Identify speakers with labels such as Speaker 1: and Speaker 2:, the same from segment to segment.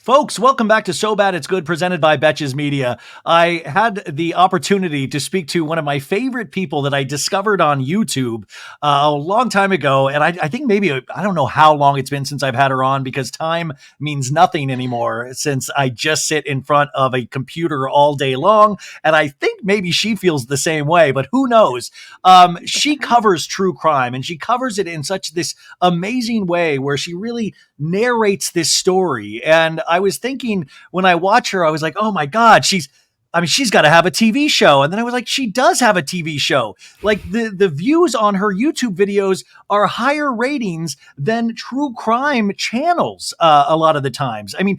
Speaker 1: Folks, welcome back to So Bad It's Good, presented by Betches Media. I had the opportunity to speak to one of my favorite people that I discovered on YouTube a long time ago. And I think maybe, I don't know how long it's been since I've had her on, because time means nothing anymore since I just sit in front of a computer all day long. And I think maybe she feels the same way, but who knows? She covers true crime, and she covers it in such this amazing way where she really narrates this story. And I was thinking when I watch her, I was like, oh my God, she's got to have a TV show. And then I was like, she does have a TV show. Like the views on her YouTube videos are higher ratings than true crime channels a lot of the times. I mean,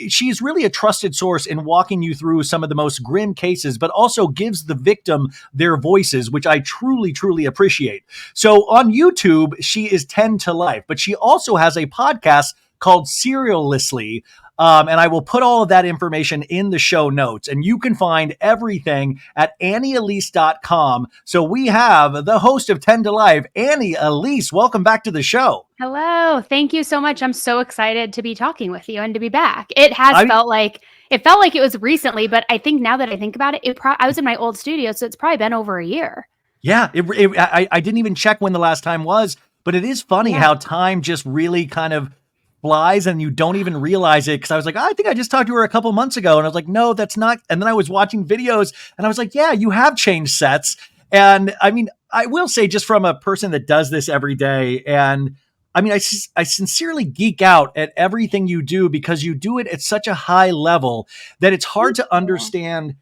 Speaker 1: she's really a trusted source in walking you through some of the most grim cases, but also gives the victim their voices, which I truly, truly appreciate. So on YouTube, she is 10 to life, but she also has a podcast called SERIALously. And I will put all of that information in the show notes, and you can find everything at Elise.com. So we have the host of 10 to Life, Elise. Welcome back to the show.
Speaker 2: Hello. Thank you so much. I'm so excited to be talking with you and to be back. It felt like it was recently, but I think now that I think about it, I was in my old studio, so it's probably been over a year.
Speaker 1: Yeah, I didn't even check when the last time was, but it is funny how time just really kind of flies and you don't even realize it. Cause I was like, I think I just talked to her a couple months ago. And I was like, no, that's not. And then I was watching videos and I was like, yeah, you have changed sets. And I mean, I will say, just from a person that does this every day, and I mean, I sincerely geek out at everything you do, because you do it at such a high level that it's hard to understand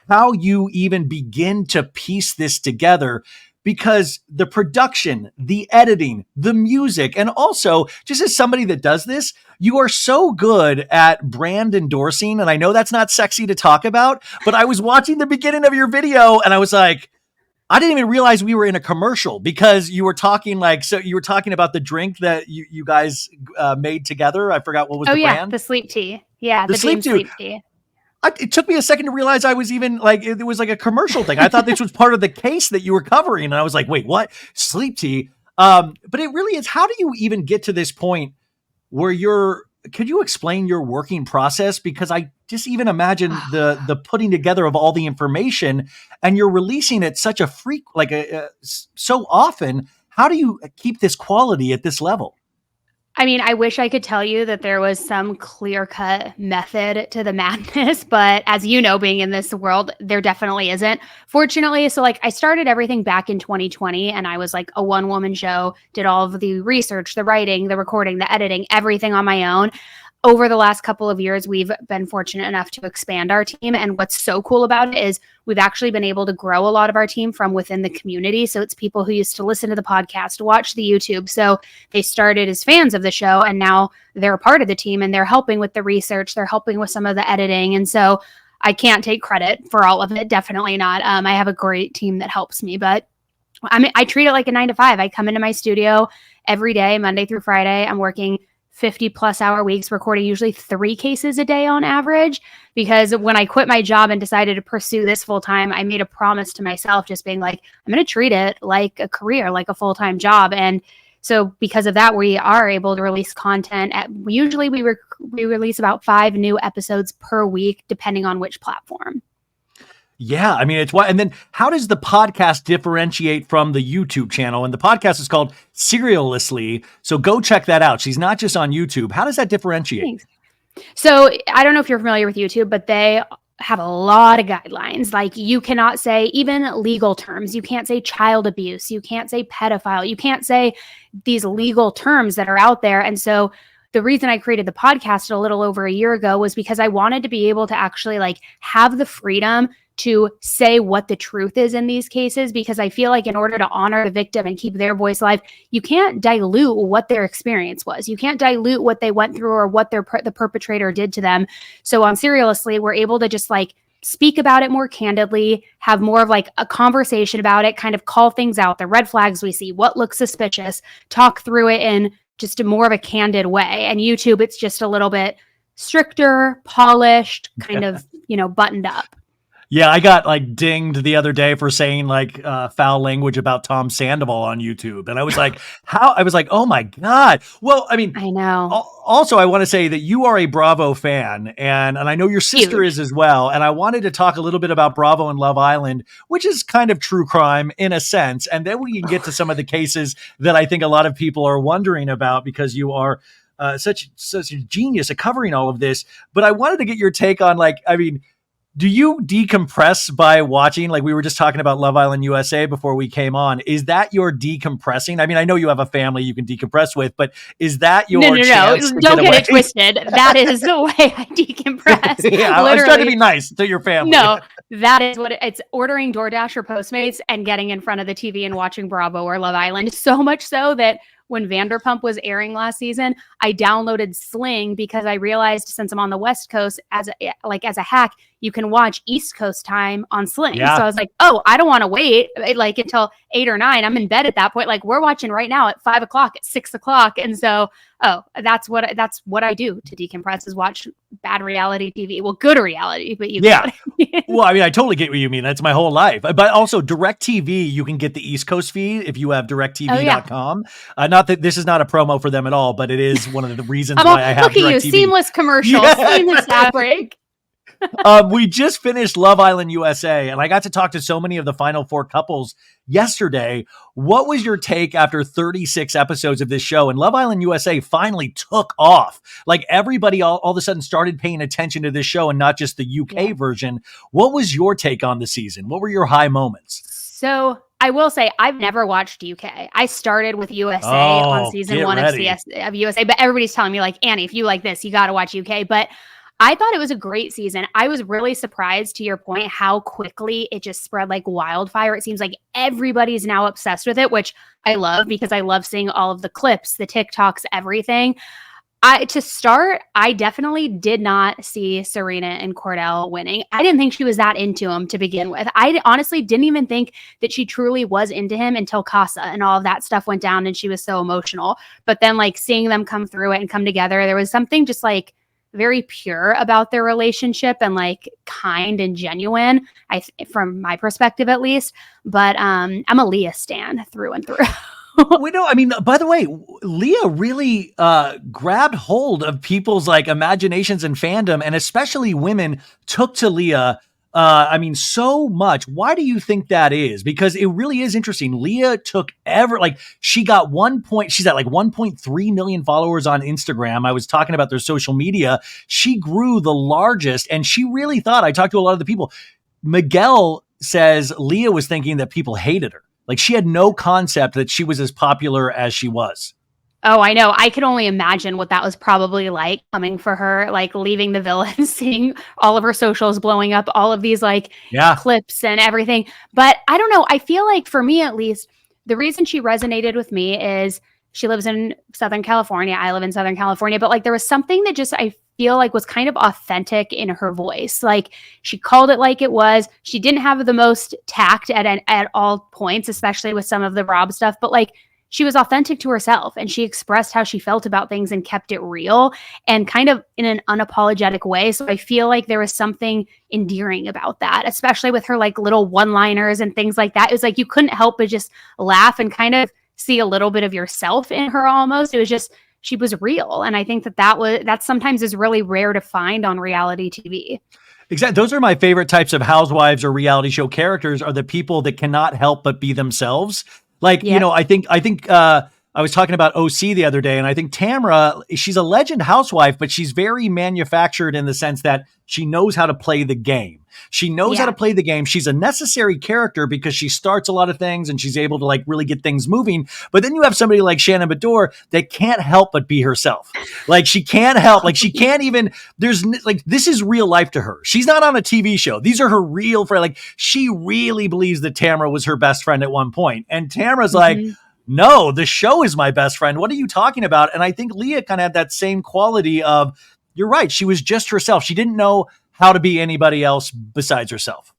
Speaker 1: how you even begin to piece this together. Because the production, the editing, the music, and also just as somebody that does this, you are so good at brand endorsing. And I know that's not sexy to talk about, but I was watching the beginning of your video and I was like, I didn't even realize we were in a commercial, because you were talking about the drink that you guys made together. I forgot what was the brand.
Speaker 2: The sleep tea. Yeah, the sleep tea.
Speaker 1: It took me a second to realize I was even like, it was like a commercial thing. I thought this was part of the case that you were covering. And I was like, wait, what? Sleep tea? But it really is. How do you even get to this point where could you explain your working process? Because I just even imagine the putting together of all the information, and you're releasing it such a so often. How do you keep this quality at this level?
Speaker 2: I mean, I wish I could tell you that there was some clear-cut method to the madness, but as you know, being in this world, there definitely isn't. Fortunately, so I started everything back in 2020, and I was like a one-woman show, did all of the research, the writing, the recording, the editing, everything on my own. Over the last couple of years, we've been fortunate enough to expand our team. And what's so cool about it is we've actually been able to grow a lot of our team from within the community. So it's people who used to listen to the podcast, watch the YouTube. So they started as fans of the show, and now they're a part of the team, and they're helping with the research. They're helping with some of the editing. And so I can't take credit for all of it. Definitely not. I have a great team that helps me, but I treat it like a 9 to 5. I come into my studio every day, Monday through Friday. I'm working 50 plus hour weeks, recording usually 3 cases a day on average. Because when I quit my job and decided to pursue this full time, I made a promise to myself, just being like, I'm going to treat it like a career, like a full-time job. And so because of that, we are able to release content usually we release about 5 new episodes per week, depending on which platform.
Speaker 1: Yeah, I mean, it's why. And then how does the podcast differentiate from the YouTube channel? And the podcast is called SERIALously. So go check that out. She's not just on YouTube. How does that differentiate?
Speaker 2: Thanks. So I don't know if you're familiar with YouTube, but they have a lot of guidelines. Like, you cannot say even legal terms. You can't say child abuse. You can't say pedophile. You can't say these legal terms that are out there. And so the reason I created the podcast a little over a year ago was because I wanted to be able to actually have the freedom to say what the truth is in these cases, because I feel like in order to honor the victim and keep their voice alive, you can't dilute what their experience was. You can't dilute what they went through or what the perpetrator did to them. So on SERIALously, we're able to just speak about it more candidly, have more of a conversation about it, kind of call things out, the red flags we see, what looks suspicious, talk through it in just more of a candid way. And YouTube, it's just a little bit stricter, polished, kind of, buttoned up.
Speaker 1: Yeah, I got like dinged the other day for saying like foul language about Tom Sandoval on YouTube. And I was like, how? I was like, oh my God. Well, I mean,
Speaker 2: I know.
Speaker 1: also, I want to say that you are a Bravo fan, and I know your sister
Speaker 2: Huge.
Speaker 1: is as well. And I wanted to talk a little bit about Bravo and Love Island, which is kind of true crime in a sense. And then we can get to some of the cases that I think a lot of people are wondering about because you are such a genius at covering all of this. But I wanted to get your take on like, I mean, do you decompress by watching? Like we were just talking about Love Island USA before we came on. Is that your decompressing? I mean, I know you have a family you can decompress with, but is that
Speaker 2: No,
Speaker 1: your
Speaker 2: no,
Speaker 1: chance
Speaker 2: no.
Speaker 1: to
Speaker 2: Don't
Speaker 1: get
Speaker 2: get
Speaker 1: away?
Speaker 2: it twisted. That is the way I decompress.
Speaker 1: Yeah, I was trying to be
Speaker 2: Literally.
Speaker 1: nice to your family.
Speaker 2: No, that is what it's ordering DoorDash or Postmates and getting in front of the TV and watching Bravo or Love Island. So much so that when Vanderpump was airing last season, I downloaded Sling because I realized since I'm on the West Coast as a hack, you can watch East Coast time on Sling. So
Speaker 1: Yeah.
Speaker 2: I was like, oh, I don't want to wait like until 8 or 9. I'm in bed at that point. Like we're watching right now at 5 o'clock, at 6 o'clock. And so, that's what I do to decompress is watch bad reality TV. Well, good reality, but you
Speaker 1: Yeah.
Speaker 2: get what I mean.
Speaker 1: Well, I mean, I totally get what you mean. That's my whole life. But also DirecTV, you can get the East Coast feed if you have
Speaker 2: Oh yeah.
Speaker 1: directv.com. Not that this is not a promo for them at all, but it is one of the reasons
Speaker 2: I'm all,
Speaker 1: why I have
Speaker 2: look at you,
Speaker 1: DirecTV.
Speaker 2: seamless commercial,
Speaker 1: Yeah.
Speaker 2: seamless ad break.
Speaker 1: We just finished Love Island USA, and I got to talk to so many of the final four couples yesterday. What was your take after 36 episodes of this show? And Love Island USA finally took off. Like everybody all of a sudden started paying attention to this show and not just the UK version. What was your take on the season? What were your high moments?
Speaker 2: So I will say I've never watched UK. I started with USA on season 1 of USA, but everybody's telling me like, Annie, if you like this, you got to watch UK. But I thought it was a great season. I was really surprised, to your point, how quickly it just spread like wildfire. It seems like everybody's now obsessed with it, which I love because I love seeing all of the clips, the TikToks, everything. To start, I definitely did not see Serena and Cordell winning. I didn't think she was that into him to begin with. I honestly didn't even think that she truly was into him until Casa and all of that stuff went down and she was so emotional. But then like seeing them come through it and come together, there was something just like very pure about their relationship and like kind and genuine, from my perspective at least. But I'm a Leah stan through and through.
Speaker 1: We know. I mean, by the way, Leah really grabbed hold of people's like imaginations and fandom, and especially women took to Leah. I mean, so much. Why do you think that is? Because it really is interesting. Leah took she got she's at like 1.3 million followers on Instagram. I was talking about their social media. She grew the largest, and she really thought, I talked to a lot of the people. Miguel says Leah was thinking that people hated her. Like she had no concept that she was as popular as she was.
Speaker 2: Oh, I know. I could only imagine what that was probably like coming for her, like leaving the villa and seeing all of her socials blowing up, all of these like clips and everything. But I don't know. I feel like for me, at least, the reason she resonated with me is she lives in Southern California. I live in Southern California. But like there was something that just I feel like was kind of authentic in her voice. Like she called it like it was. She didn't have the most tact at all points, especially with some of the Rob stuff. But like she was authentic to herself and she expressed how she felt about things and kept it real and kind of in an unapologetic way. So I feel like there was something endearing about that, especially with her like little one-liners and things like that. It was like you couldn't help but just laugh and kind of see a little bit of yourself in her almost. It was just, she was real. And I think that sometimes is really rare to find on reality TV.
Speaker 1: Exactly. Those are my favorite types of housewives or reality show characters, are the people that cannot help but be themselves. Like, you know, I think I was talking about OC the other day, and I think Tamra, she's a legend housewife, but she's very manufactured in the sense that she knows how to play the game. She knows how to play the game. She's a necessary character because she starts a lot of things and she's able to like really get things moving. But then you have somebody like Shannon Bedore that can't help but be herself. Like she can't help, like she can't even, there's like, this is real life to her. She's not on a TV show. These are her real friends. Like she really believes that Tamra was her best friend at one point. And Tamra's like, no, the show is my best friend. What are you talking about? And I think Leah kind of had that same quality of, you're right. She was just herself. She didn't know how to be anybody else besides herself.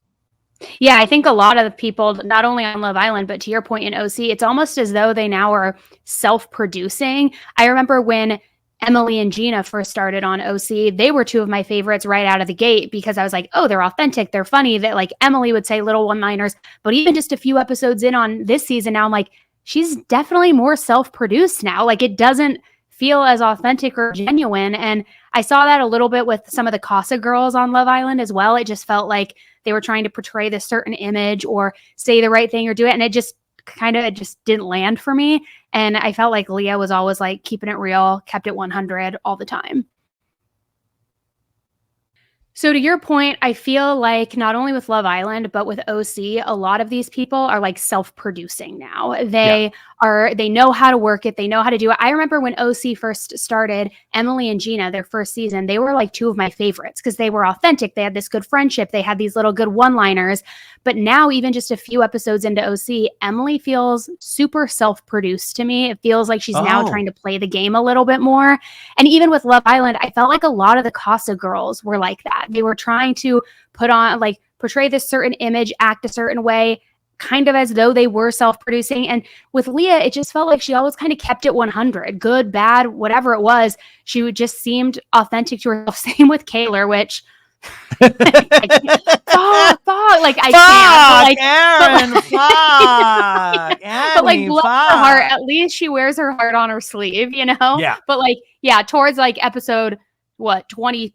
Speaker 2: Yeah, I think a lot of the people, not only on Love Island, but to your point in OC, it's almost as though they now are self-producing. I remember when Emily and Gina first started on OC, they were two of my favorites right out of the gate because I was like, oh, they're authentic, they're funny. That like Emily would say little one-liners, but even just a few episodes in on this season now, I'm like, she's definitely more self-produced now. Like it doesn't feel as authentic or genuine. And I saw that a little bit with some of the Casa girls on Love Island as well. It just felt like they were trying to portray this certain image or say the right thing or do it. And it just didn't land for me. And I felt like Leah was always like keeping it real, kept it 100 all the time. So to your point, I feel like not only with Love Island, but with OC, a lot of these people are like self-producing now. They know how to work it. They know how to do it. I remember when OC first started, Emily and Gina, their first season, they were like two of my favorites because they were authentic. They had this good friendship. They had these little good one-liners. But now, even just a few episodes into OC, Emily feels super self-produced to me. It feels like she's now trying to play the game a little bit more. And even with Love Island, I felt like a lot of the Casa girls were like that. They were trying to put on, like, portray this certain image, act a certain way, kind of as though they were self-producing. And with Leah, it just felt like she always kind of kept it 100, good, bad, whatever it was. She just seemed authentic to herself. Same with Kaylor, which fuck, like I can't. But like, Aaron, fuck. But like, bless her heart. At least she wears her heart on her sleeve, you know.
Speaker 1: Yeah.
Speaker 2: But like, yeah, towards like episode 20,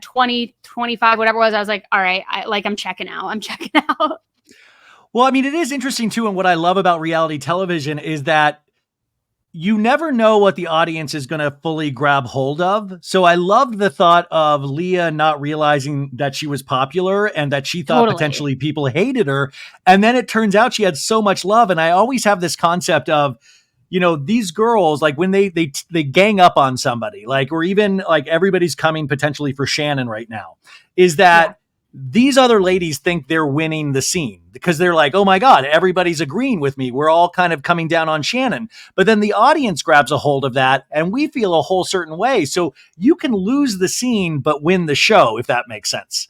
Speaker 2: 25, whatever it was, I was like, all right, I'm checking out.
Speaker 1: Well, I mean, it is interesting too. And what I love about reality television is that you never know what the audience is going to fully grab hold of. So I loved the thought of Leah not realizing that she was popular and that she thought potentially people hated her. And then it turns out she had so much love. And I always have this concept of, you know, these girls, like when they gang up on somebody, like, or even like everybody's coming potentially for Shannon right now, is that these other ladies think they're winning the scene because they're like, oh my God, everybody's agreeing with me. We're all kind of coming down on Shannon. But then the audience grabs a hold of that and we feel a whole certain way. So you can lose the scene, but win the show, if that makes sense.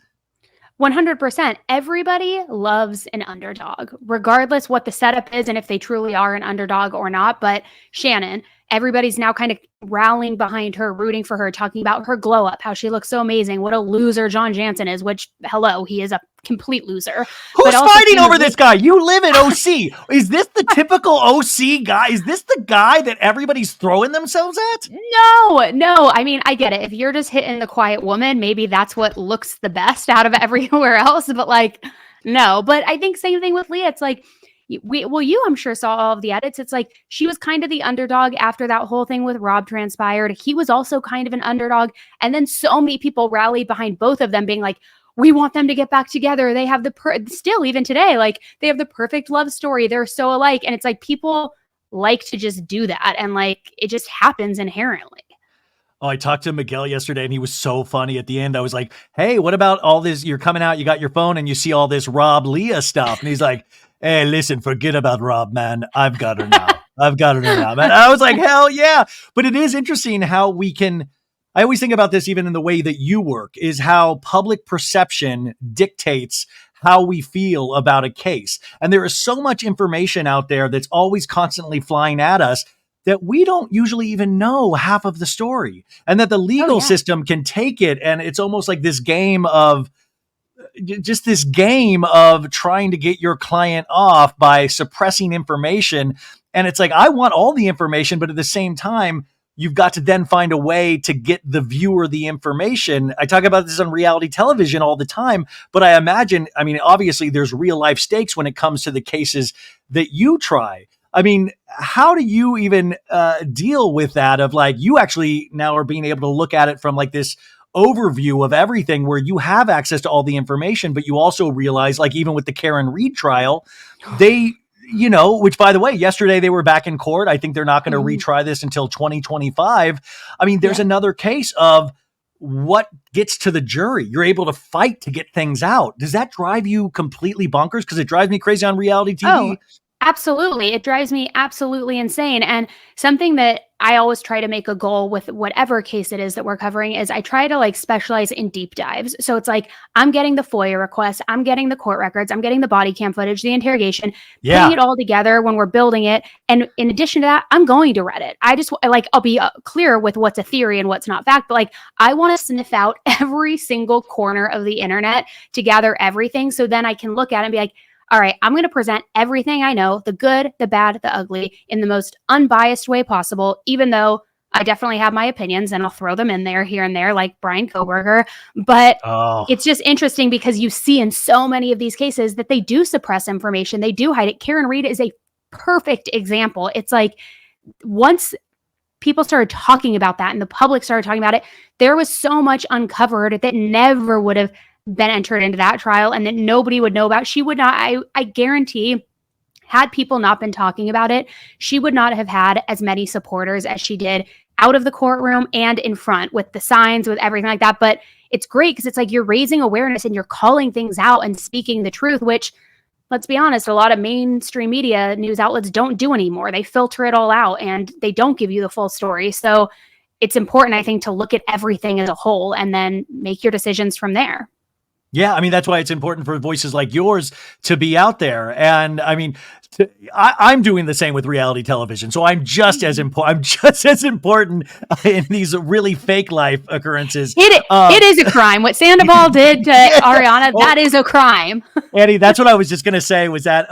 Speaker 2: 100%. Everybody loves an underdog, regardless what the setup is and if they truly are an underdog or not. But Shannon, everybody's now kind of rallying behind her, rooting for her, talking about her glow up, how she looks so amazing, what a loser John Jansen is, which, hello, he is a complete loser.
Speaker 1: Who's fighting over this guy? You live in OC. Is this the typical OC guy? Is this the guy that everybody's throwing themselves at?
Speaker 2: No. I mean, I get it. If you're just hitting the quiet woman, maybe that's what looks the best out of everywhere else. But like, no. But I think same thing with Leah. It's like, you, I'm sure, saw all of the edits. It's like she was kind of the underdog after that whole thing with Rob transpired. He was also kind of an underdog. And then so many people rallied behind both of them being like, we want them to get back together. They have still, even today, like they have the perfect love story. They're so alike. And it's like people like to just do that. And like it just happens inherently.
Speaker 1: Oh, I talked to Miguel yesterday and he was so funny at the end. I was like, hey, what about all this? You're coming out, you got your phone and you see all this Rob Leah stuff. And he's like, hey, listen, forget about Rob, man. I've got her now. Man. And I was like, hell yeah. But it is interesting how I always think about this even in the way that you work, is how public perception dictates how we feel about a case. And there is so much information out there that's always constantly flying at us that we don't usually even know half of the story, and that the legal system can take it. And it's almost like this game of trying to get your client off by suppressing information. And it's like, I want all the information, but at the same time, you've got to then find a way to get the viewer the information. I talk about this on reality television all the time, but I mean, obviously there's real life stakes when it comes to the cases that you try. I mean, how do you even deal with that of like, you actually now are being able to look at it from like this overview of everything where you have access to all the information, but you also realize, like, even with the Karen Reed trial, they, you know, which by the way, yesterday they were back in court. I think they're not going to retry this until 2025. I mean, there's another case of what gets to the jury. You're able to fight to get things out. Does that drive you completely bonkers? Because it drives me crazy on reality TV.
Speaker 2: Oh, absolutely. It drives me absolutely insane. And something that I always try to make a goal with whatever case it is that we're covering is I try to like specialize in deep dives. So it's like, I'm getting the FOIA requests, I'm getting the court records, I'm getting the body cam footage, the interrogation, putting it all together when we're building it. And in addition to that, I'm going to Reddit. I just like, I'll be clear with what's a theory and what's not fact, but like, I want to sniff out every single corner of the internet to gather everything. So then I can look at it and be like, all right, I'm going to present everything I know, the good, the bad, the ugly, in the most unbiased way possible, even though I definitely have my opinions and I'll throw them in there here and there, like Brian Koberger. But it's just interesting because you see in so many of these cases that they do suppress information. They do hide it. Karen Read is a perfect example. It's like once people started talking about that and the public started talking about it, there was so much uncovered that never would have been entered into that trial and that nobody would know about. She would not, I guarantee, had people not been talking about it, she would not have had as many supporters as she did out of the courtroom and in front with the signs, with everything like that. But it's great because it's like you're raising awareness and you're calling things out and speaking the truth, which, let's be honest, a lot of mainstream media news outlets don't do anymore. They filter it all out and they don't give you the full story. So it's important, I think, to look at everything as a whole and then make your decisions from there.
Speaker 1: Yeah, I mean, that's why it's important for voices like yours to be out there. And I mean, I'm doing the same with reality television. So I'm just as important. I'm just as important in these really fake life occurrences.
Speaker 2: It is a crime. What Sandoval did to Ariana, that is a crime.
Speaker 1: Annie, that's what I was just going to say was that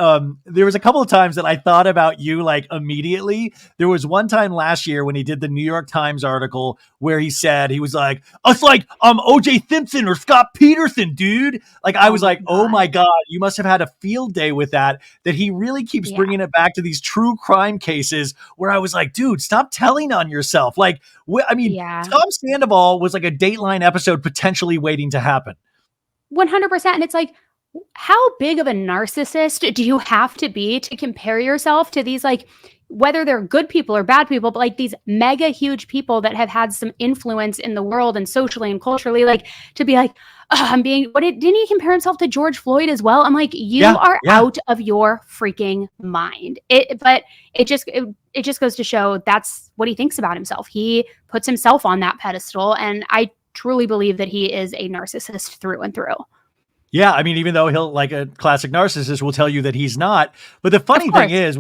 Speaker 1: there was a couple of times that I thought about you like immediately. There was one time last year when he did the New York Times article where he said, he was like, it's like OJ Simpson or Scott Peterson, dude. Like I was like, oh my God, you must have had a field day with that he really keeps bringing it back to these true crime cases where I was like, dude, stop telling on yourself. Like, I mean, Tom Sandoval was like a Dateline episode potentially waiting to happen.
Speaker 2: 100%. And it's like, how big of a narcissist do you have to be to compare yourself to these, like, whether they're good people or bad people, but like these mega huge people that have had some influence in the world and socially and culturally, like to be like, didn't he compare himself to George Floyd as well? I'm like, you are out of your freaking mind. But it just goes to show that's what he thinks about himself. He puts himself on that pedestal. And I truly believe that he is a narcissist through and through.
Speaker 1: Yeah, I mean, even though he'll, like a classic narcissist, will tell you that he's not. But the funny thing is,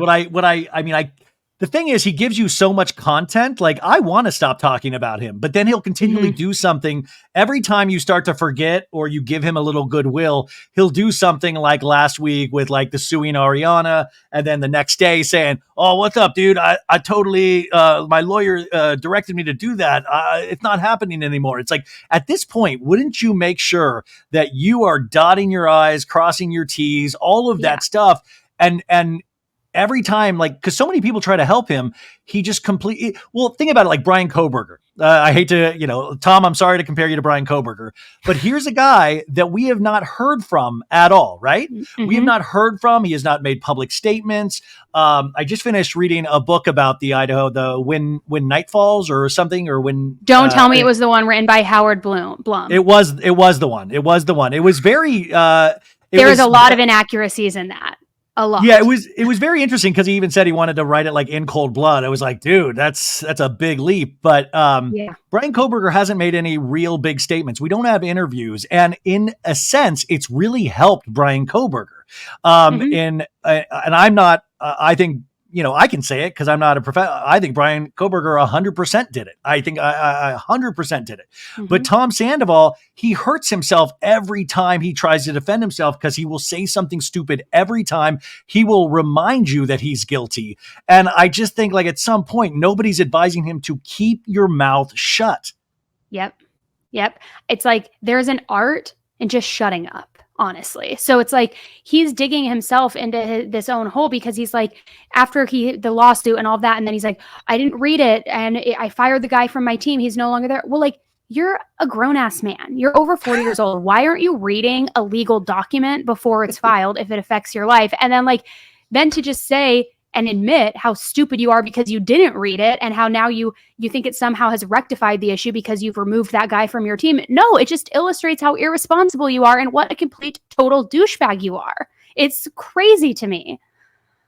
Speaker 1: the thing is, he gives you so much content. Like, I want to stop talking about him, but then he'll continually do something. Every time you start to forget or you give him a little goodwill, he'll do something like last week with like the suing Ariana, and then the next day saying, "Oh, what's up, dude? I totally, my lawyer directed me to do that. It's not happening anymore." It's like, at this point, wouldn't you make sure that you are dotting your I's, crossing your T's, all of that stuff, and every time, like, because so many people try to help him, he just completely, well, think about it like Brian Koberger. I hate to, Tom, I'm sorry to compare you to Brian Koberger, but here's a guy that we have not heard from at all, right? We have not heard from, he has not made public statements. I just finished reading a book about the Idaho, the When Night Falls or something, or when.
Speaker 2: Don't tell me it was the one written by Howard Blum.
Speaker 1: It was the one. It was very. There
Speaker 2: was a lot of inaccuracies in that. A lot.
Speaker 1: Yeah, it was very interesting because he even said he wanted to write it like in cold blood. I was like, dude, that's a big leap. But Brian Koberger hasn't made any real big statements. We don't have interviews, and in a sense, it's really helped Brian Koberger. And I'm not. I think. I can say it because I'm not a professional. I think Brian Koberger 100% did it. I think I 100% did it. But Tom Sandoval, he hurts himself every time he tries to defend himself because he will say something stupid every time. He will remind you that he's guilty. And I just think, like, at some point, nobody's advising him to keep your mouth shut.
Speaker 2: Yep. It's like there's an art in just shutting up. Honestly. So it's like he's digging himself into this own hole because he's like, after the lawsuit and all of that, and then he's like, I didn't read it and I fired the guy from my team. He's no longer there. Well, like, you're a grown-ass man. You're over 40 years old. Why aren't you reading a legal document before it's filed if it affects your life? And then to just say and admit how stupid you are because you didn't read it and how now you think it somehow has rectified the issue because you've removed that guy from your team. No, it just illustrates how irresponsible you are and what a complete total douchebag you are. It's crazy to me.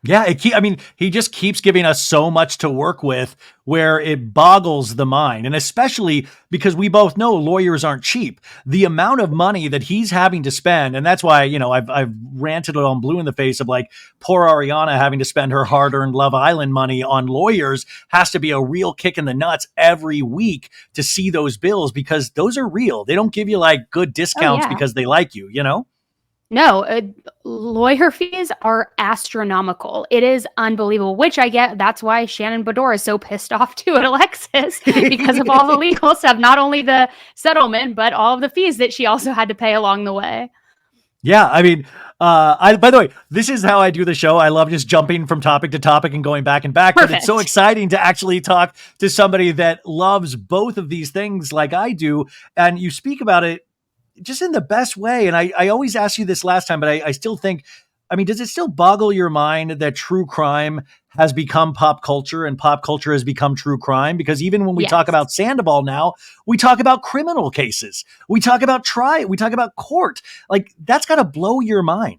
Speaker 1: Yeah, I mean, he just keeps giving us so much to work with where it boggles the mind. And especially because we both know lawyers aren't cheap. The amount of money that he's having to spend, and that's why, I've ranted on Blue in the face of like poor Ariana having to spend her hard-earned Love Island money on lawyers has to be a real kick in the nuts every week to see those bills because those are real. They don't give you like good
Speaker 2: Oh
Speaker 1: discounts
Speaker 2: yeah.
Speaker 1: because they like you, you know?
Speaker 2: No, lawyer fees are astronomical. It is unbelievable, which I get. That's why Shannon Bedore is so pissed off too at Alexis because of all the legal stuff, not only the settlement, but all of the fees that she also had to pay along the way.
Speaker 1: Yeah, I mean, by the way, this is how I do the show. I love just jumping from topic to topic and going back and back, but it's so
Speaker 2: Perfect.
Speaker 1: exciting to actually talk to somebody that loves both of these things like I do. And you speak about it just in the best way. And I always asked you this last time, but I still think, I mean, does it still boggle your mind that true crime has become pop culture and pop culture has become true crime? Because even when we talk
Speaker 2: Yes.
Speaker 1: about Sandoval now, we talk about criminal cases. We talk about we talk about court. Like that's got to blow your mind.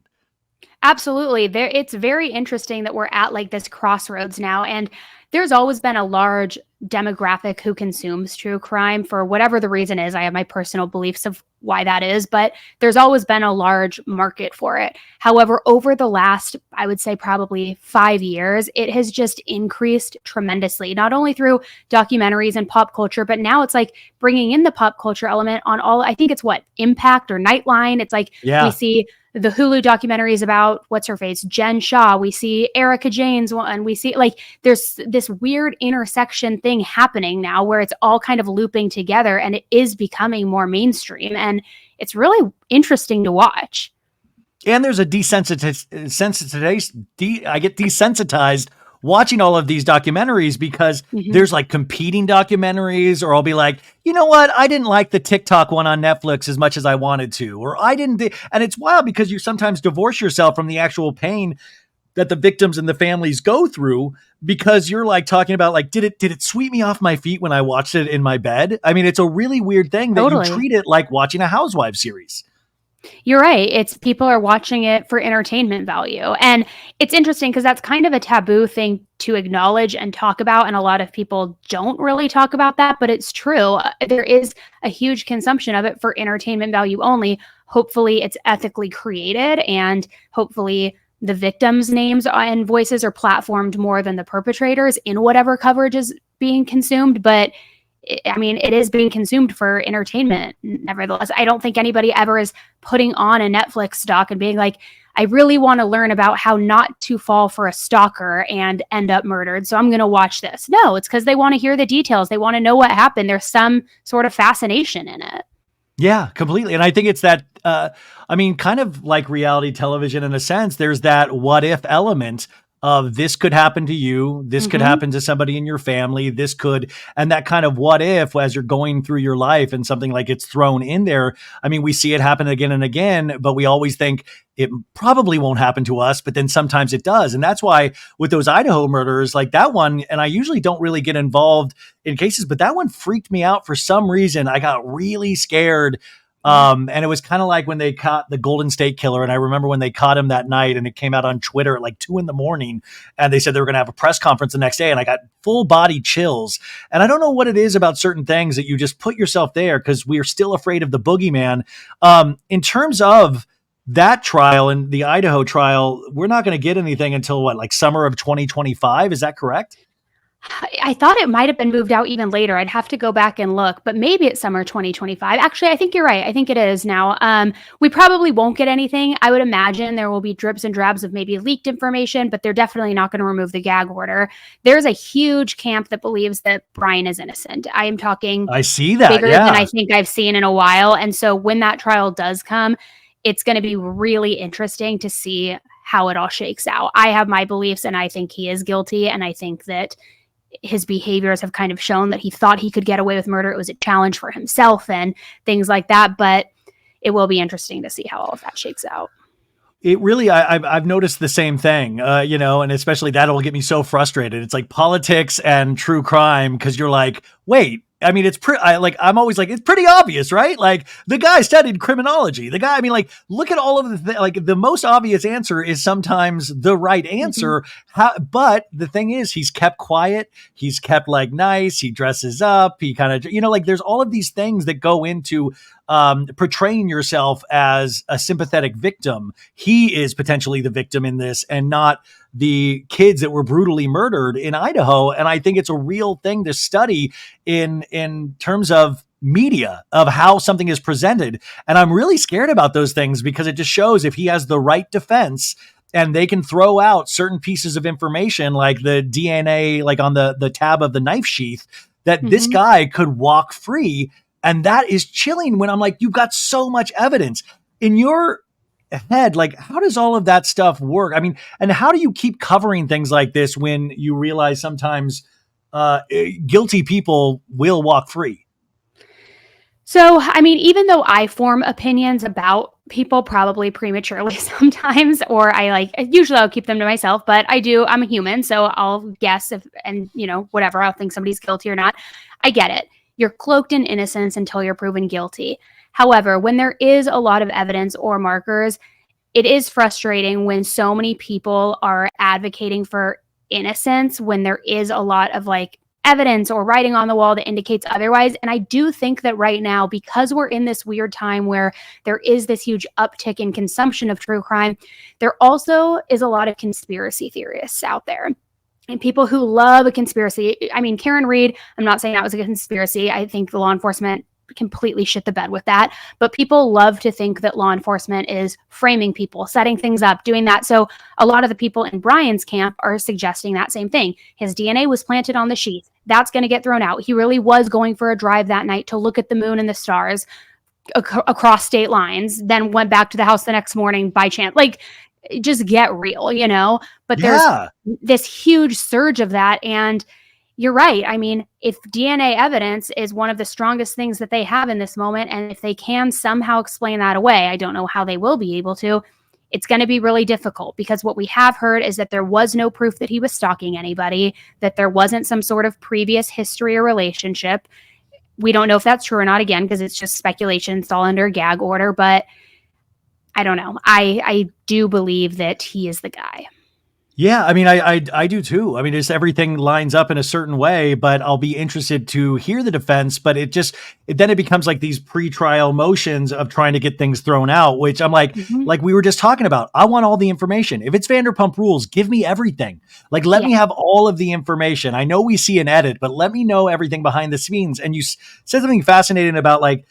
Speaker 2: Absolutely. It's very interesting that we're at like this crossroads now. And there's always been a large demographic who consumes true crime for whatever the reason is. I have my personal beliefs of why that is, but there's always been a large market for it. However, over the last, I would say probably 5 years, it has just increased tremendously, not only through documentaries and pop culture, but now it's like bringing in the pop culture element on all, I think it's what, Impact or Nightline. It's like we
Speaker 1: Yeah.
Speaker 2: see the Hulu documentaries about what's her face, Jen Shaw. We see Erica Jane's one. We see like there's this weird intersection thing happening now where it's all kind of looping together and it is becoming more mainstream. And it's really interesting to watch.
Speaker 1: And there's a I get desensitized watching all of these documentaries because
Speaker 2: Mhm.
Speaker 1: there's like competing documentaries, or I'll be like, you know what? I didn't like the TikTok one on Netflix as much as I wanted to, or I didn't. And it's wild because you sometimes divorce yourself from the actual pain that the victims and the families go through because you're like talking about like, did it sweep me off my feet when I watched it in my bed? I mean, it's a really weird thing that you
Speaker 2: Totally.
Speaker 1: treat it like watching a Housewives series.
Speaker 2: You're right. It's people are watching it for entertainment value. And it's interesting because that's kind of a taboo thing to acknowledge and talk about. And a lot of people don't really talk about that, but it's true. There is a huge consumption of it for entertainment value only. Hopefully, it's ethically created and hopefully the victims' names and voices are platformed more than the perpetrators in whatever coverage is being consumed. But I mean, it is being consumed for entertainment. Nevertheless, I don't think anybody ever is putting on a Netflix doc and being like, I really want to learn about how not to fall for a stalker and end up murdered. So I'm going to watch this. No, it's because they want to hear the details. They want to know what happened. There's some sort of fascination in it.
Speaker 1: Yeah, completely. And I think it's that, I mean, kind of like reality television in a sense, there's that what if element of this could happen to you, this could
Speaker 2: Mm-hmm.
Speaker 1: happen to somebody in your family, this could, and that kind of what if as you're going through your life and something like it's thrown in there. I mean, we see it happen again and again, but we always think it probably won't happen to us, but then sometimes it does. And that's why with those Idaho murders, like that one, and I usually don't really get involved in cases, but that one freaked me out for some reason. I got really scared.
Speaker 2: Yeah.
Speaker 1: And it was kind of like when they caught the Golden State Killer. And I remember when they caught him that night and it came out on Twitter at like 2 a.m. and they said they were going to have a press conference the next day. And I got full body chills. And I don't know what it is about certain things that you just put yourself there because we are still afraid of the boogeyman. In terms of that trial and the Idaho trial, we're not going to get anything until what, like summer of 2025. Is that correct?
Speaker 2: I thought it might have been moved out even later. I'd have to go back and look, but maybe it's summer 2025. Actually, I think you're right. I think it is now. We probably won't get anything. I would imagine there will be drips and drabs of maybe leaked information, but they're definitely not going to remove the gag order. There's a huge camp that believes that Brian is innocent. I am talking
Speaker 1: I see that.
Speaker 2: bigger than I
Speaker 1: Yeah.
Speaker 2: think I've seen in a while. And so when that trial does come, it's going to be really interesting to see how it all shakes out. I have my beliefs and I think he is guilty. And I think that his behaviors have kind of shown that he thought he could get away with murder. It was a challenge for himself and things like that. But it will be interesting to see how all of that shakes out.
Speaker 1: It really, I've noticed the same thing, and especially that'll get me so frustrated. It's like politics and true crime because you're like, wait, I mean, it's pretty, I'm always like, it's pretty obvious, right? Like the guy studied criminology. The guy, I mean, like, look at all of like the most obvious answer is sometimes the right
Speaker 2: Mhm.
Speaker 1: answer. But the thing is, he's kept quiet. He's kept like nice. He dresses up. He kind of, like there's all of these things that go into portraying yourself as a sympathetic victim. He is potentially the victim in this and not the kids that were brutally murdered in Idaho. And I think it's a real thing to study in terms of media, of how something is presented. And I'm really scared about those things because it just shows if he has the right defense and they can throw out certain pieces of information like the DNA, like on the tab of the knife sheath, that this
Speaker 2: Mhm.
Speaker 1: guy could walk free. And that is chilling when I'm like, you've got so much evidence in your head. Like, how does all of that stuff work? I mean, and how do you keep covering things like this when you realize sometimes guilty people will walk free?
Speaker 2: So, I mean, even though I form opinions about people probably prematurely sometimes, or usually I'll keep them to myself, but I'm a human, so I'll guess if, and whatever, I'll think somebody's guilty or not. I get it. You're cloaked in innocence until you're proven guilty. However, when there is a lot of evidence or markers, it is frustrating when so many people are advocating for innocence when there is a lot of evidence or writing on the wall that indicates otherwise. And I do think that right now, because we're in this weird time where there is this huge uptick in consumption of true crime, there also is a lot of conspiracy theorists out there. And people who love a conspiracy. I mean, Karen Reed, I'm not saying that was a conspiracy. I think the law enforcement completely shit the bed with that. But people love to think that law enforcement is framing people, setting things up, doing that. So a lot of the people in Brian's camp are suggesting that same thing. His DNA was planted on the sheath. That's going to get thrown out. He really was going for a drive that night to look at the moon and the stars across state lines, then went back to the house the next morning by chance. Like, just get real, But there's
Speaker 1: Yeah.
Speaker 2: this huge surge of that. And you're right. I mean, if DNA evidence is one of the strongest things that they have in this moment, and if they can somehow explain that away, I don't know how they will be able to. It's going to be really difficult because what we have heard is that there was no proof that he was stalking anybody, that there wasn't some sort of previous history or relationship. We don't know if that's true or not, again, because it's just speculation. It's all under a gag order, but I don't know. I do believe that he is the guy.
Speaker 1: Yeah, I mean, I do too. I mean, just everything lines up in a certain way, but I'll be interested to hear the defense. But then it becomes like these pre-trial motions of trying to get things thrown out, which I'm
Speaker 2: Mhm.
Speaker 1: like we were just talking about. I want all the information. If it's Vanderpump Rules, give me everything. Like, let
Speaker 2: Yeah.
Speaker 1: me have all of the information. I know we see an edit, but let me know everything behind the scenes. And you said something fascinating about like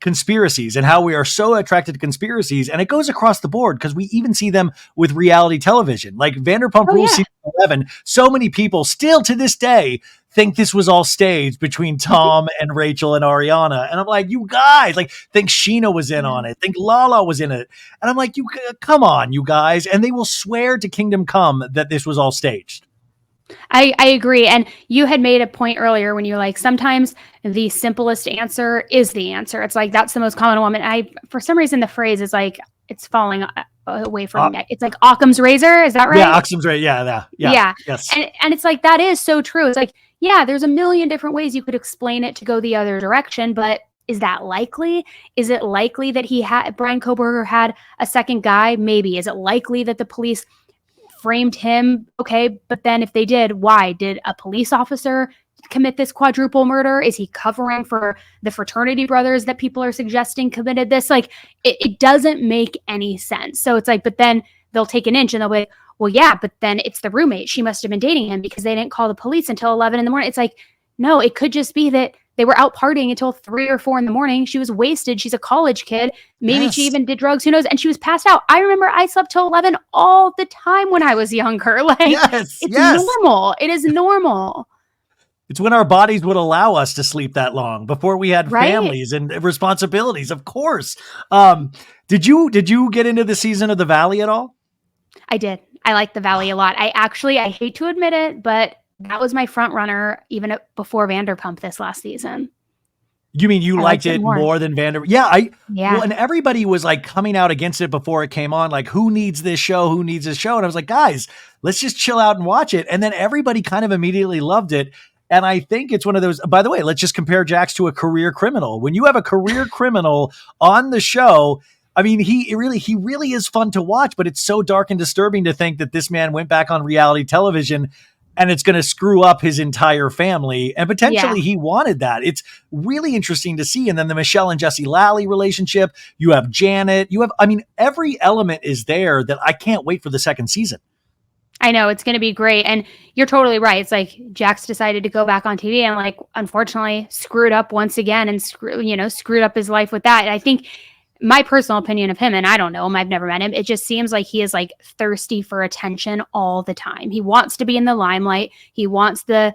Speaker 1: conspiracies and how we are so attracted to conspiracies, and it goes across the board because we even see them with reality television like Vanderpump
Speaker 2: Oh,
Speaker 1: Rules
Speaker 2: yeah.
Speaker 1: season 11. So many people still to this day think this was all staged between
Speaker 2: Mhm.
Speaker 1: Tom and Rachel and Ariana, and I'm like, you guys, like, think Sheena was in
Speaker 2: Yeah.
Speaker 1: on it, think Lala was in it, and I'm like, you come on, you guys. And they will swear to kingdom come that this was all staged.
Speaker 2: I agree. And you had made a point earlier when you're like, sometimes the simplest answer is the answer. It's like, that's the most common one. And for some reason, the phrase is like, it's falling away from me. It's like Occam's razor. Is that
Speaker 1: Yeah,
Speaker 2: right?
Speaker 1: Oxum's right. Yeah,
Speaker 2: Yeah.
Speaker 1: yes.
Speaker 2: And it's like, that is so true. It's like, yeah, there's a million different ways you could explain it to go the other direction, but is that likely? Is it likely that Brian Koberger had a second guy? Maybe. Is it likely that the police framed him? Okay, but then if they did, why? Did a police officer commit this quadruple murder? Is he covering for the fraternity brothers that people are suggesting committed this? Like, it doesn't make any sense. So it's like, but then they'll take an inch and they'll be like, well, yeah, but then it's the roommate. She must have been dating him because they didn't call the police until 11 in the morning. It's like, no, it could just be that they were out partying until 3 or 4 in the morning. She was wasted. She's a college kid. Maybe she
Speaker 1: Yes.
Speaker 2: even did drugs. Who knows? And she was passed out. I remember I slept till 11 all the time when I was younger. Like,
Speaker 1: Yes.
Speaker 2: it's
Speaker 1: Yes.
Speaker 2: normal. It is normal.
Speaker 1: It's when our bodies would allow us to sleep that long before we had
Speaker 2: Right?
Speaker 1: families and responsibilities, of course. Did you get into the season of The Valley at all?
Speaker 2: I did. I like the Valley a lot. I hate to admit it, but that was my front runner even before Vanderpump this last season.
Speaker 1: You mean you
Speaker 2: I
Speaker 1: liked
Speaker 2: liked it
Speaker 1: it
Speaker 2: more.
Speaker 1: more than Vander? Yeah, well,
Speaker 2: Yeah.
Speaker 1: and everybody was like coming out against it before it came on. Like, who needs this show? Who needs this show? And I was like, guys, let's just chill out and watch it. And then everybody kind of immediately loved it. And I think it's one of those, by the way, let's just compare Jax to a career criminal. When you have a career criminal on the show, I mean, he really is fun to watch, but it's so dark and disturbing to think that this man went back on reality television and it's going to screw up his entire family. And
Speaker 2: Yeah.
Speaker 1: potentially he wanted that. It's really interesting to see. And then the Michelle and Jesse Lally relationship, you have Janet, I mean, every element is there that I can't wait for the second season.
Speaker 2: I know it's going to be great. And you're totally right. It's like Jax decided to go back on TV and like, unfortunately screwed up once again and screwed up his life with that. And I think my personal opinion of him, and I don't know him, I've never met him. It just seems like he is like thirsty for attention all the time. He wants to be in the limelight. He wants the,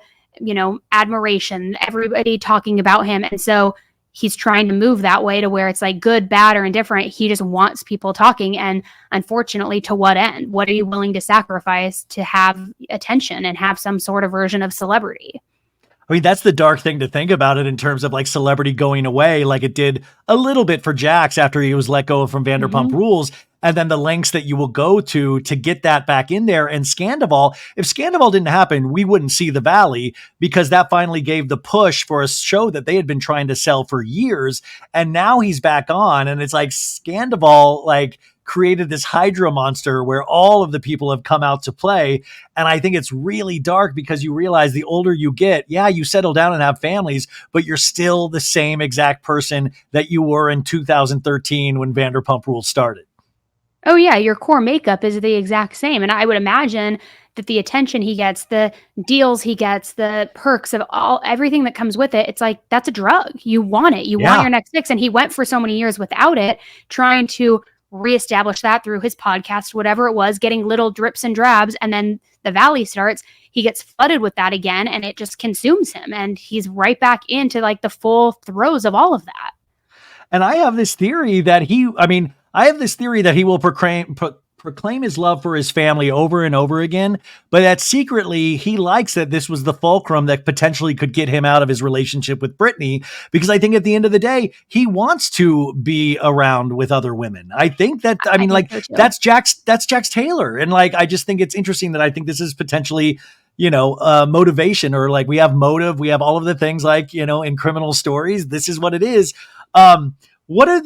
Speaker 2: admiration, everybody talking about him. And so he's trying to move that way to where it's like good, bad, or indifferent. He just wants people talking. And unfortunately, to what end? What are you willing to sacrifice to have attention and have some sort of version of celebrity?
Speaker 1: I mean, that's the dark thing to think about it in terms of like celebrity going away, like it did a little bit for Jax after he was let go from Vanderpump Rules. And then the lengths that you will go to get that back in there. And Scandival, if Scandival didn't happen, we wouldn't see The Valley, because that finally gave the push for a show that they had been trying to sell for years. And now he's back on. And it's like Scandival, like, created this Hydra monster where all of the people have come out to play. And I think it's really dark because you realize the older you get, yeah, you settle down and have families, but you're still the same exact person that you were in 2013 when Vanderpump Rules started.
Speaker 2: Oh yeah, your core makeup is the exact same. And I would imagine that the attention he gets, the deals he gets, the perks of everything that comes with it, it's like that's a drug. You want it. You want your next fix. And he went for so many years without it, trying to reestablish that through his podcast, whatever it was, getting little drips and drabs. And then The Valley starts, he gets flooded with that again, and it just consumes him. And he's right back into like the full throes of all of that.
Speaker 1: And I have this theory that he will proclaim his love for his family over and over again, but that secretly he likes that this was the fulcrum that potentially could get him out of his relationship with Brittany, because I think at the end of the day, he wants to be around with other women. I think that, that's Jax Taylor. And like, I just think it's interesting that I think this is potentially, motivation, or like we have motive, we have all of the things like, in criminal stories, this is what it is. What are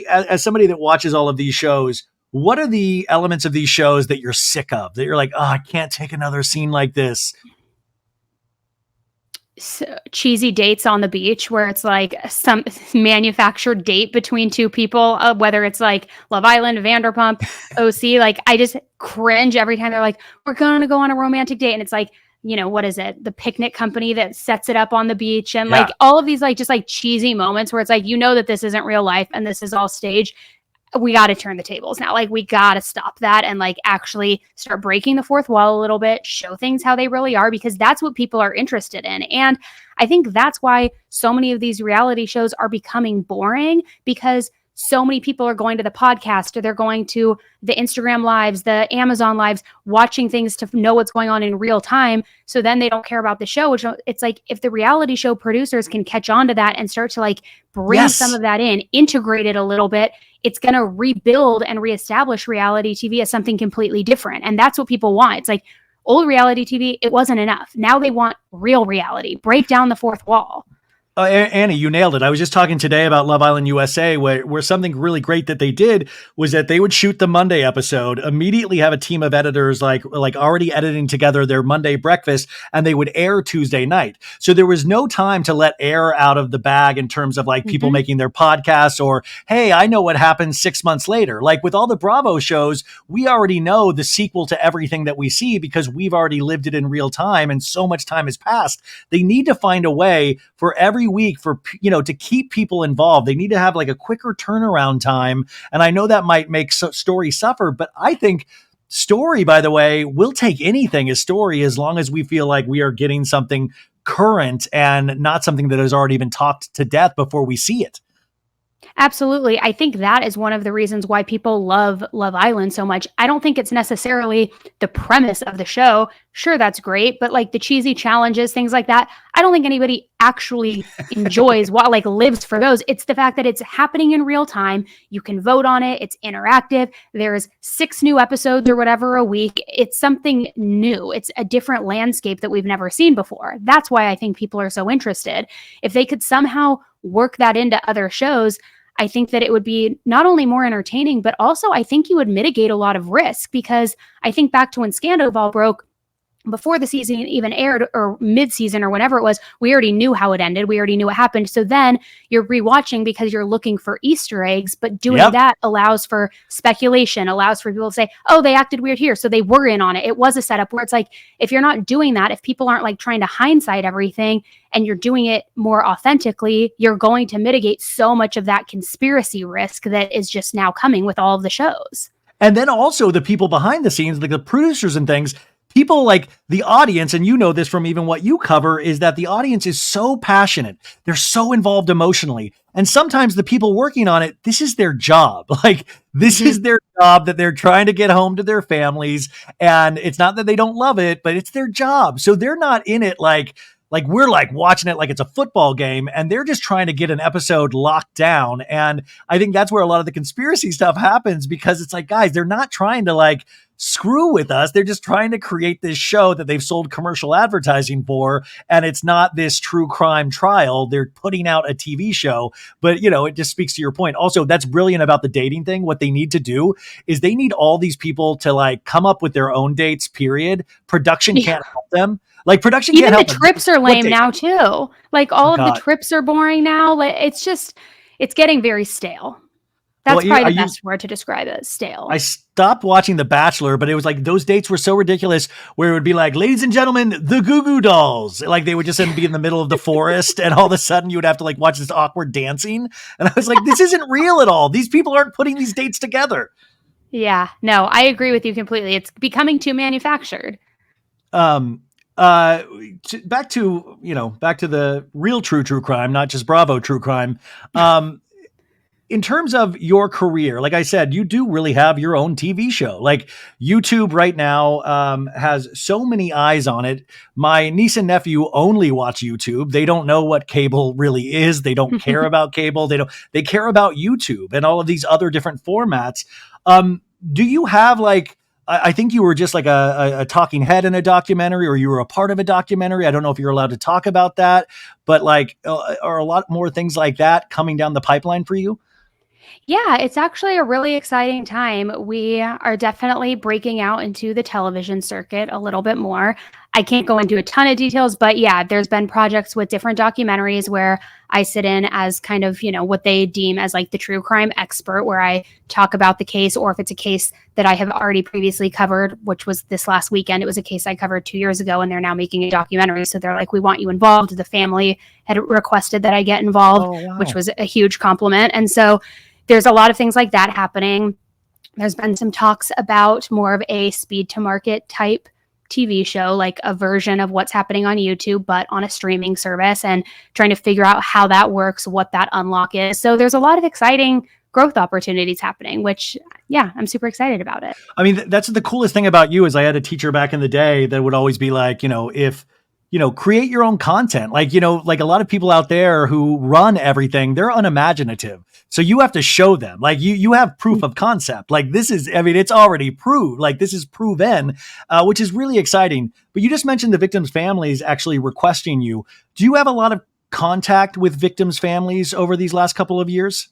Speaker 1: as somebody that watches all of these shows, what are the elements of these shows that you're sick of, that you're like, oh, I can't take another scene like this?
Speaker 2: So, cheesy dates on the beach where it's like some manufactured date between two people, whether it's like Love Island, Vanderpump, OC. Like, I just cringe every time they're like, we're going to go on a romantic date. And it's like, what is it? The picnic company that sets it up on the beach. And like all of these, like, just like cheesy moments where it's like, that this isn't real life and this is all staged. We got to turn the tables now. Like, we got to stop that and like actually start breaking the fourth wall a little bit, show things how they really are, because that's what people are interested in. And I think that's why so many of these reality shows are becoming boring, because so many people are going to the podcast, or they're going to the Instagram lives, the Amazon lives, watching things to know what's going on in real time. So then they don't care about the show, which it's like, if the reality show producers can catch on to that and start to like bring some of that in, integrate it a little bit, it's going to rebuild and reestablish reality TV as something completely different. And that's what people want. It's like old reality TV, it wasn't enough. Now they want real reality. Break down the fourth wall.
Speaker 1: Annie, you nailed it. I was just talking today about Love Island USA, where something really great that they did was that they would shoot the Monday episode, immediately have a team of editors like already editing together their Monday breakfast, and they would air Tuesday night. So there was no time to let air out of the bag in terms of like people making their podcasts, or, hey, I know what happens 6 months later. Like with all the Bravo shows, we already know the sequel to everything that we see because we've already lived it in real time and so much time has passed. They need to find a way for every week for, to keep people involved. They need to have like a quicker turnaround time. And I know that might make story suffer, but I think story, by the way, will take anything as story, as long as we feel like we are getting something current and not something that has already been talked to death before we see it.
Speaker 2: Absolutely. I think that is one of the reasons why people love Love Island so much. I don't think it's necessarily the premise of the show. Sure, that's great, but like the cheesy challenges, things like that, I don't think anybody actually enjoys what like lives for those. It's the fact that it's happening in real time. You can vote on it. It's interactive. There's 6 new episodes or whatever a week. It's something new. It's a different landscape that we've never seen before. That's why I think people are so interested. If they could somehow work that into other shows, I think that it would be not only more entertaining, but also I think you would mitigate a lot of risk, because I think back to when Scandoval broke, before the season even aired or mid-season or whenever it was, we already knew how it ended. We already knew what happened. So then you're rewatching because you're looking for Easter eggs, but doing that allows for speculation, allows for people to say, oh, they acted weird here, so they were in on it. It was a setup. Where it's like, if you're not doing that, if people aren't like trying to hindsight everything and you're doing it more authentically, you're going to mitigate so much of that conspiracy risk that is just now coming with all of the shows.
Speaker 1: And then also the people behind the scenes, like the producers and things, people like the audience, and you know this from even what you cover, is that the audience is so passionate. They're so involved emotionally. And sometimes the people working on it, this is their job. Like this is their job that they're trying to get home to their families. And it's not that they don't love it, but it's their job. So they're not in it like we're like watching it like it's a football game, and they're just trying to get an episode locked down. And I think that's where a lot of the conspiracy stuff happens, because it's like, guys, they're not trying to like screw with us. They're just trying to create this show that they've sold commercial advertising for. And it's not this true crime trial. They're putting out a TV show, but you know, it just speaks to your point. Also, that's brilliant about the dating thing. What they need to do is they need all these people to like come up with their own dates, period. Production can't help them. Like production
Speaker 2: even
Speaker 1: can't help
Speaker 2: the trips are lame now too. Like all of
Speaker 1: God.
Speaker 2: the trips are boring now. Like it's getting very stale. That's probably the best word to describe it, stale.
Speaker 1: I stopped watching The Bachelor, but it was like those dates were so ridiculous where it would be like, ladies and gentlemen, the Goo Goo Dolls. Like they would just be in the middle of the forest, and all of a sudden you would have to like watch this awkward dancing. And I was like, this isn't real at all. These people aren't putting these dates together.
Speaker 2: Yeah, no, I agree with you completely. It's becoming too manufactured.
Speaker 1: Back to the real true crime, not just Bravo true crime. In terms of your career, like I said, you do really have your own TV show. Like YouTube right now has so many eyes on it. My niece and nephew only watch YouTube. They don't know what cable really is. They don't care about cable. They care about YouTube and all of these other different formats. Do you have like, I think you were just like a talking head in a documentary, or you were a part of a documentary. I don't know if you're allowed to talk about that, but like, are a lot more things like that coming down the pipeline for you?
Speaker 2: Yeah, it's actually a really exciting time. We are definitely breaking out into the television circuit a little bit more. I can't go into a ton of details, but yeah, there's been projects with different documentaries where I sit in as kind of, what they deem as like the true crime expert, where I talk about the case, or if it's a case that I have already previously covered, which was this last weekend. It was a case I covered 2 years ago, and they're now making a documentary. So they're like, we want you involved. The family had requested that I get involved, which was a huge compliment. And so there's a lot of things like that happening. There's been some talks about more of a speed to market type TV show, like a version of what's happening on YouTube, but on a streaming service, and trying to figure out how that works, what that unlock is. So there's a lot of exciting growth opportunities happening, which, yeah, I'm super excited about it.
Speaker 1: I mean, that's the coolest thing about you is I had a teacher back in the day that would always be like, if create your own content. Like, like a lot of people out there who run everything, they're unimaginative. So you have to show them, like you have proof of concept. Like this is, I mean, it's already proved, like this is proven, which is really exciting. But you just mentioned the victims' families actually requesting you. Do you have a lot of contact with victims' families over these last couple of years?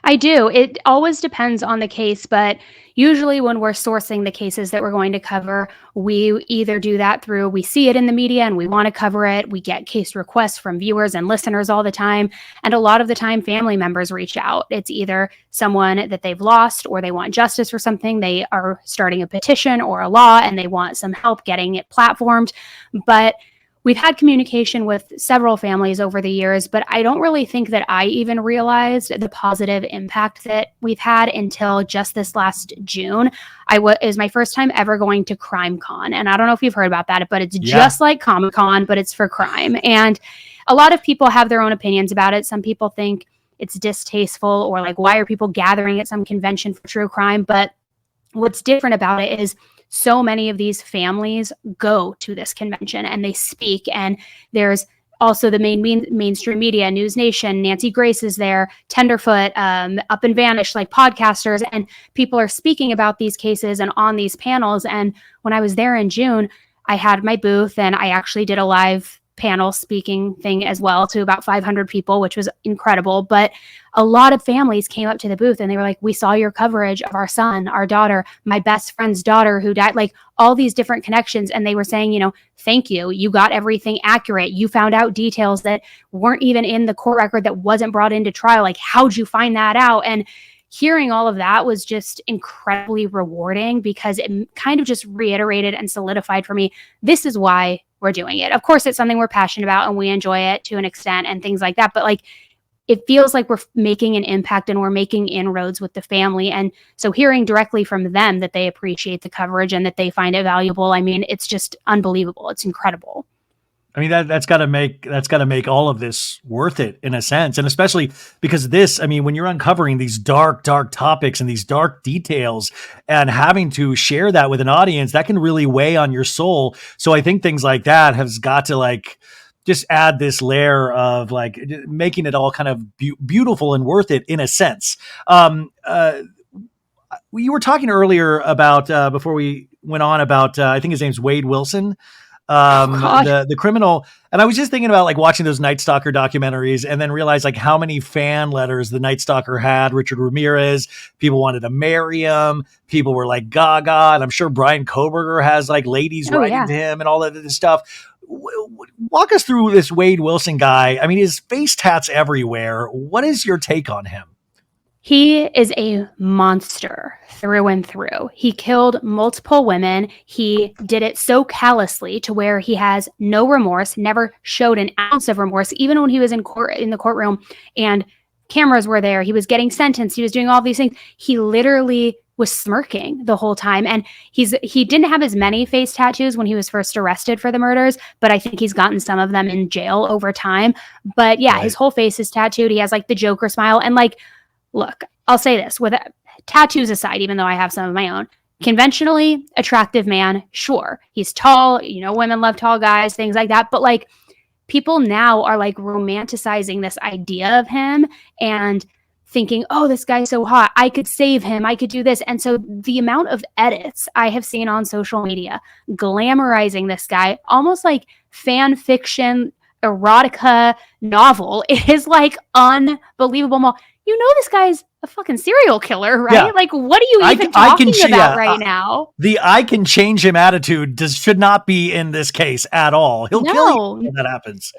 Speaker 2: I do. It always depends on the case, but usually when we're sourcing the cases that we're going to cover, we either do that through, we see it in the media and we want to cover it. We get case requests from viewers and listeners all the time. And a lot of the time, family members reach out. It's either someone that they've lost, or they want justice for something. They are starting a petition or a law and they want some help getting it platformed. But we've had communication with several families over the years, but I don't really think that I even realized the positive impact that we've had until just this last June. Is my first time ever going to Crime Con. And I don't know if you've heard about that, but it's just like Comic Con, but it's for crime. And a lot of people have their own opinions about it. Some people think it's distasteful, or like, why are people gathering at some convention for true crime? But what's different about it is so many of these families go to this convention and they speak, and there's also the mainstream media, News Nation, Nancy Grace is there, Tenderfoot, Up and Vanish, like podcasters, and people are speaking about these cases and on these panels. And when I was there in June, I had my booth and I actually did a live panel speaking thing as well to about 500 people, which was incredible. But a lot of families came up to the booth and they were like, we saw your coverage of our son, our daughter, my best friend's daughter who died, like all these different connections. And they were saying, thank you. You got everything accurate. You found out details that weren't even in the court record, that wasn't brought into trial. Like, how'd you find that out? And hearing all of that was just incredibly rewarding, because it kind of just reiterated and solidified for me, this is why we're doing it. Of course, it's something we're passionate about and we enjoy it to an extent and things like that. But like, it feels like we're making an impact and we're making inroads with the family. And so hearing directly from them that they appreciate the coverage and that they find it valuable, I mean, it's just unbelievable. It's incredible.
Speaker 1: I mean, that's got to make all of this worth it in a sense. And especially because this, I mean, when you're uncovering these dark topics and these dark details and having to share that with an audience, that can really weigh on your soul. So I think things like that has got to like just add this layer of like making it all kind of beautiful and worth it in a sense. You were talking earlier about, before we went on, about, I think his name's Wade Wilson, the criminal. And I was just thinking about like watching those Night Stalker documentaries and then realized like how many fan letters the Night Stalker had. Richard Ramirez, people wanted to marry him. People were like gaga. And I'm sure Brian Koberger has like ladies writing to him and all of this stuff. Walk us through this Wade Wilson guy. I mean, his face tats everywhere. What is your take on him?
Speaker 2: He is a monster through and through. He killed multiple women. He did it so callously to where he has no remorse, never showed an ounce of remorse, even when he was in the courtroom and cameras were there. He was getting sentenced. He was doing all these things. He literally was smirking the whole time. And he didn't have as many face tattoos when he was first arrested for the murders, but I think he's gotten some of them in jail over time. But yeah, his whole face is tattooed. He has like the Joker smile. And like, look, I'll say this, with tattoos aside, even though I have some of my own, conventionally attractive man, sure. He's tall, women love tall guys, things like that. But like, people now are like romanticizing this idea of him and thinking, oh, this guy's so hot, I could save him, I could do this. And so the amount of edits I have seen on social media glamorizing this guy, almost like fan fiction, erotica novel, is like unbelievable. This guy's a fucking serial killer, right? Yeah. Like, what are you even talking about right now?
Speaker 1: The I can change him attitude should not be in this case at all. He'll kill you when that happens.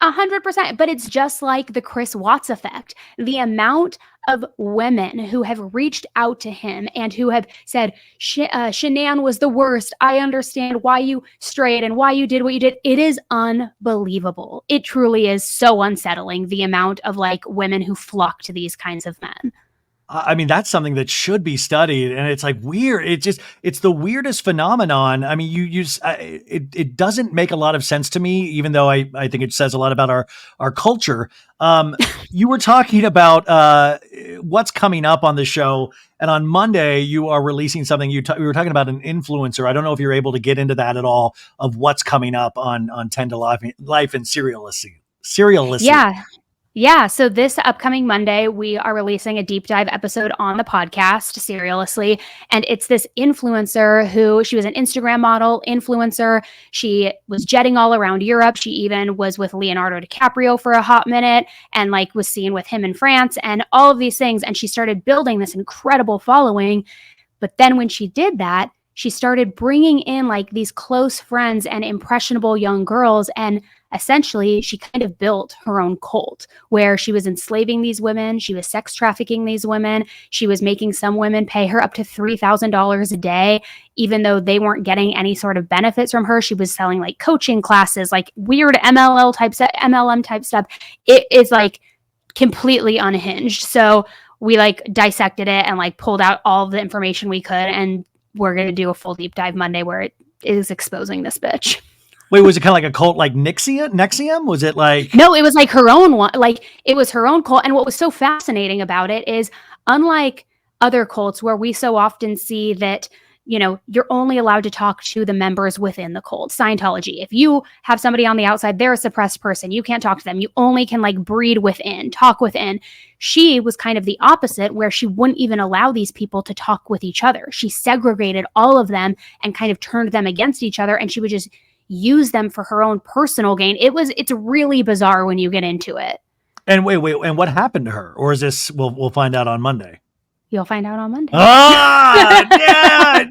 Speaker 2: 100%. But it's just like the Chris Watts effect. The amount of women who have reached out to him and who have said, Shanann was the worst. I understand why you strayed and why you did what you did. It is unbelievable. It truly is so unsettling, the amount of like women who flock to these kinds of men.
Speaker 1: I mean, that's something that should be studied, and it's like weird. It's the weirdest phenomenon. I mean, it doesn't make a lot of sense to me, even though I think it says a lot about our culture. You were talking about what's coming up on the show, and on Monday you are releasing something. We were talking about an influencer. I don't know if you're able to get into that at all, of what's coming up on 10 to Life and SERIALously.
Speaker 2: Yeah. So this upcoming Monday, we are releasing a deep dive episode on the podcast, SERIALously. And it's this influencer she was an Instagram model influencer. She was jetting all around Europe. She even was with Leonardo DiCaprio for a hot minute and like was seen with him in France and all of these things. And she started building this incredible following. But then when she did that, she started bringing in like these close friends and impressionable young girls. And essentially, she kind of built her own cult where she was enslaving these women. She was sex trafficking these women. She was making some women pay her up to $3,000 a day, even though they weren't getting any sort of benefits from her. She was selling like coaching classes, like weird MLM type stuff. It is like completely unhinged. So we like dissected it and like pulled out all the information we could. And we're going to do a full deep dive Monday where it is exposing this bitch.
Speaker 1: Wait, was it kind of like a cult like Nexium? Was it like?
Speaker 2: No, it was like her own one. Like it was her own cult. And what was so fascinating about it is, unlike other cults where we so often see that, you're only allowed to talk to the members within the cult. Scientology, if you have somebody on the outside, they're a suppressed person. You can't talk to them. You only can like breed within, talk within. She was kind of the opposite, where she wouldn't even allow these people to talk with each other. She segregated all of them and kind of turned them against each other. And she would just use them for her own personal gain. It's really bizarre when you get into it.
Speaker 1: And wait, and what happened to her? Or is this, we'll find out on Monday?
Speaker 2: You'll find out on Monday.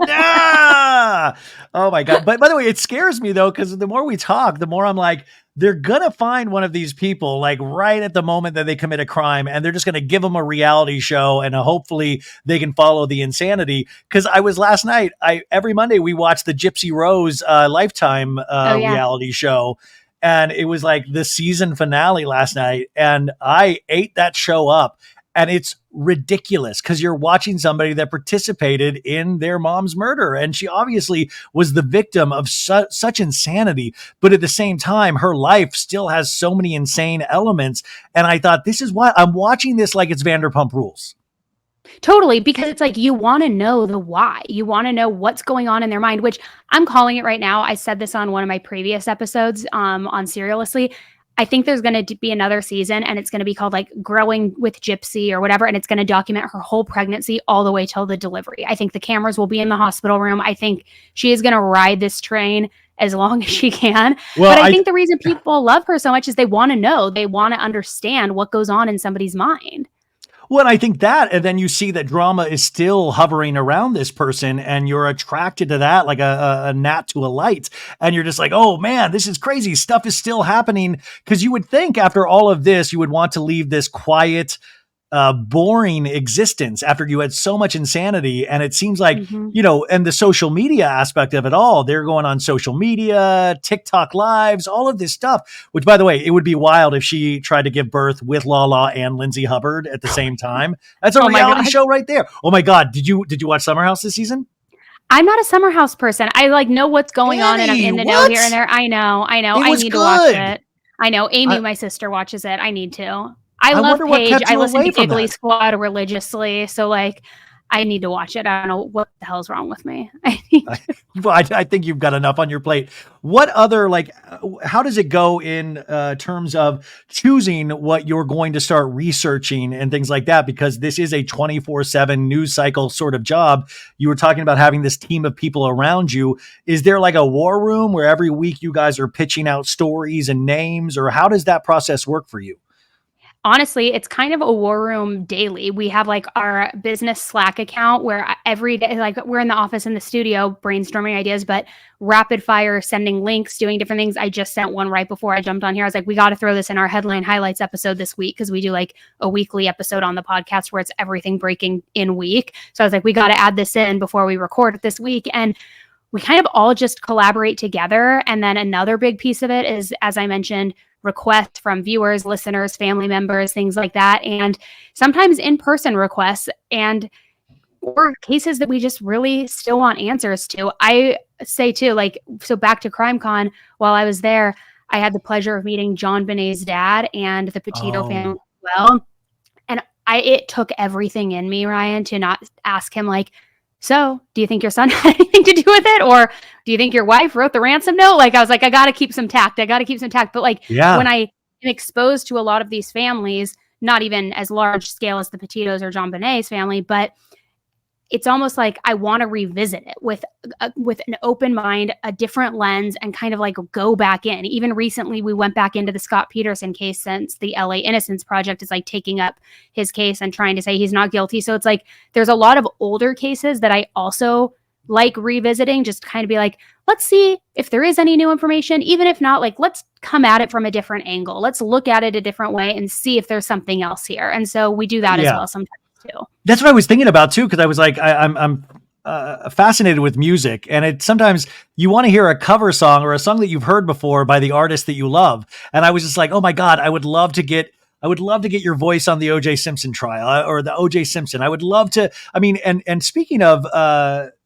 Speaker 1: Yeah. Oh my God. But by the way, it scares me though, because the more we talk, the more I'm like, they're going to find one of these people like right at the moment that they commit a crime, and they're just going to give them a reality show, and hopefully they can follow the insanity. Because I was last night, every Monday we watch the Gypsy Rose Lifetime reality show. And it was like the season finale last night, and I ate that show up. And it's ridiculous because you're watching somebody that participated in their mom's murder. And she obviously was the victim of such insanity. But at the same time, her life still has so many insane elements. And I thought, this is why I'm watching this like it's Vanderpump Rules.
Speaker 2: Totally, because it's like you want to know the why. You want to know what's going on in their mind, which I'm calling it right now. I said this on one of my previous episodes on SERIALously. I think there's going to be another season, and it's going to be called like Growing with Gypsy or whatever. And it's going to document her whole pregnancy all the way till the delivery. I think the cameras will be in the hospital room. I think she is going to ride this train as long as she can. Well, but I think the reason people love her so much is they want to know, they want to understand what goes on in somebody's mind.
Speaker 1: Well, and I think that, and then you see that drama is still hovering around this person, and you're attracted to that like a gnat to a light. And you're just like, oh man, this is crazy. Stuff is still happening. Because you would think after all of this, you would want to leave this quiet, boring existence after you had so much insanity. And it seems like, and the social media aspect of it all, they're going on social media, TikTok lives, all of this stuff, which by the way, it would be wild if she tried to give birth with Lala and Lindsay Hubbard at the same time. That's a reality show right there. Oh my God. Did you watch Summer House this season?
Speaker 2: I'm not a Summer House person. I like know what's going on, and I'm in the know here and there. I know. I need to watch it. I know. Amy, my sister, watches it. I need to. I love Paige. I listen to Giggly Squad religiously. So like, I need to watch it. I don't know what the hell's wrong with me.
Speaker 1: I think you've got enough on your plate. What other, like, how does it go in terms of choosing what you're going to start researching and things like that? Because this is a 24/7 news cycle sort of job. You were talking about having this team of people around you. Is there like a war room where every week you guys are pitching out stories and names, or how does that process work for you?
Speaker 2: Honestly, it's kind of a war room daily. We have like our business Slack account where every day, like we're in the office in the studio brainstorming ideas, but rapid fire, sending links, doing different things. I just sent one right before I jumped on here. I was like, we got to throw this in our headline highlights episode this week, because we do like a weekly episode on the podcast where it's everything breaking in week. So I was like, we got to add this in before we record it this week. And we kind of all just collaborate together. And then another big piece of it is, as I mentioned, requests from viewers, listeners, family members, things like that. And sometimes in-person requests or cases that we just really still want answers to. I say too, like, so back to CrimeCon, while I was there, I had the pleasure of meeting John Bonet's dad and the Petito family as well. And it took everything in me, Ryan, to not ask him like, so do you think your son had anything to do with it? Or do you think your wife wrote the ransom note? Like, I was like, I got to keep some tact. But like, when I am exposed to a lot of these families, not even as large scale as the Petitos or John Bonet's family, but it's almost like I want to revisit it with an open mind, a different lens, and kind of like go back in. Even recently, we went back into the Scott Peterson case, since the LA Innocence Project is like taking up his case and trying to say he's not guilty. So it's like there's a lot of older cases that I also like revisiting, just kind of be like, let's see if there is any new information. Even if not, like, let's come at it from a different angle. Let's look at it a different way and see if there's something else here. And so we do that as well sometimes too.
Speaker 1: That's what I was thinking about too, because I was like, I'm fascinated with music, and it sometimes you want to hear a cover song or a song that you've heard before by the artist that you love. And I was just like, oh my God, I would love to get I would love to get your voice on the O.J. Simpson trial or the O.J. Simpson. I would love to. I mean, and speaking of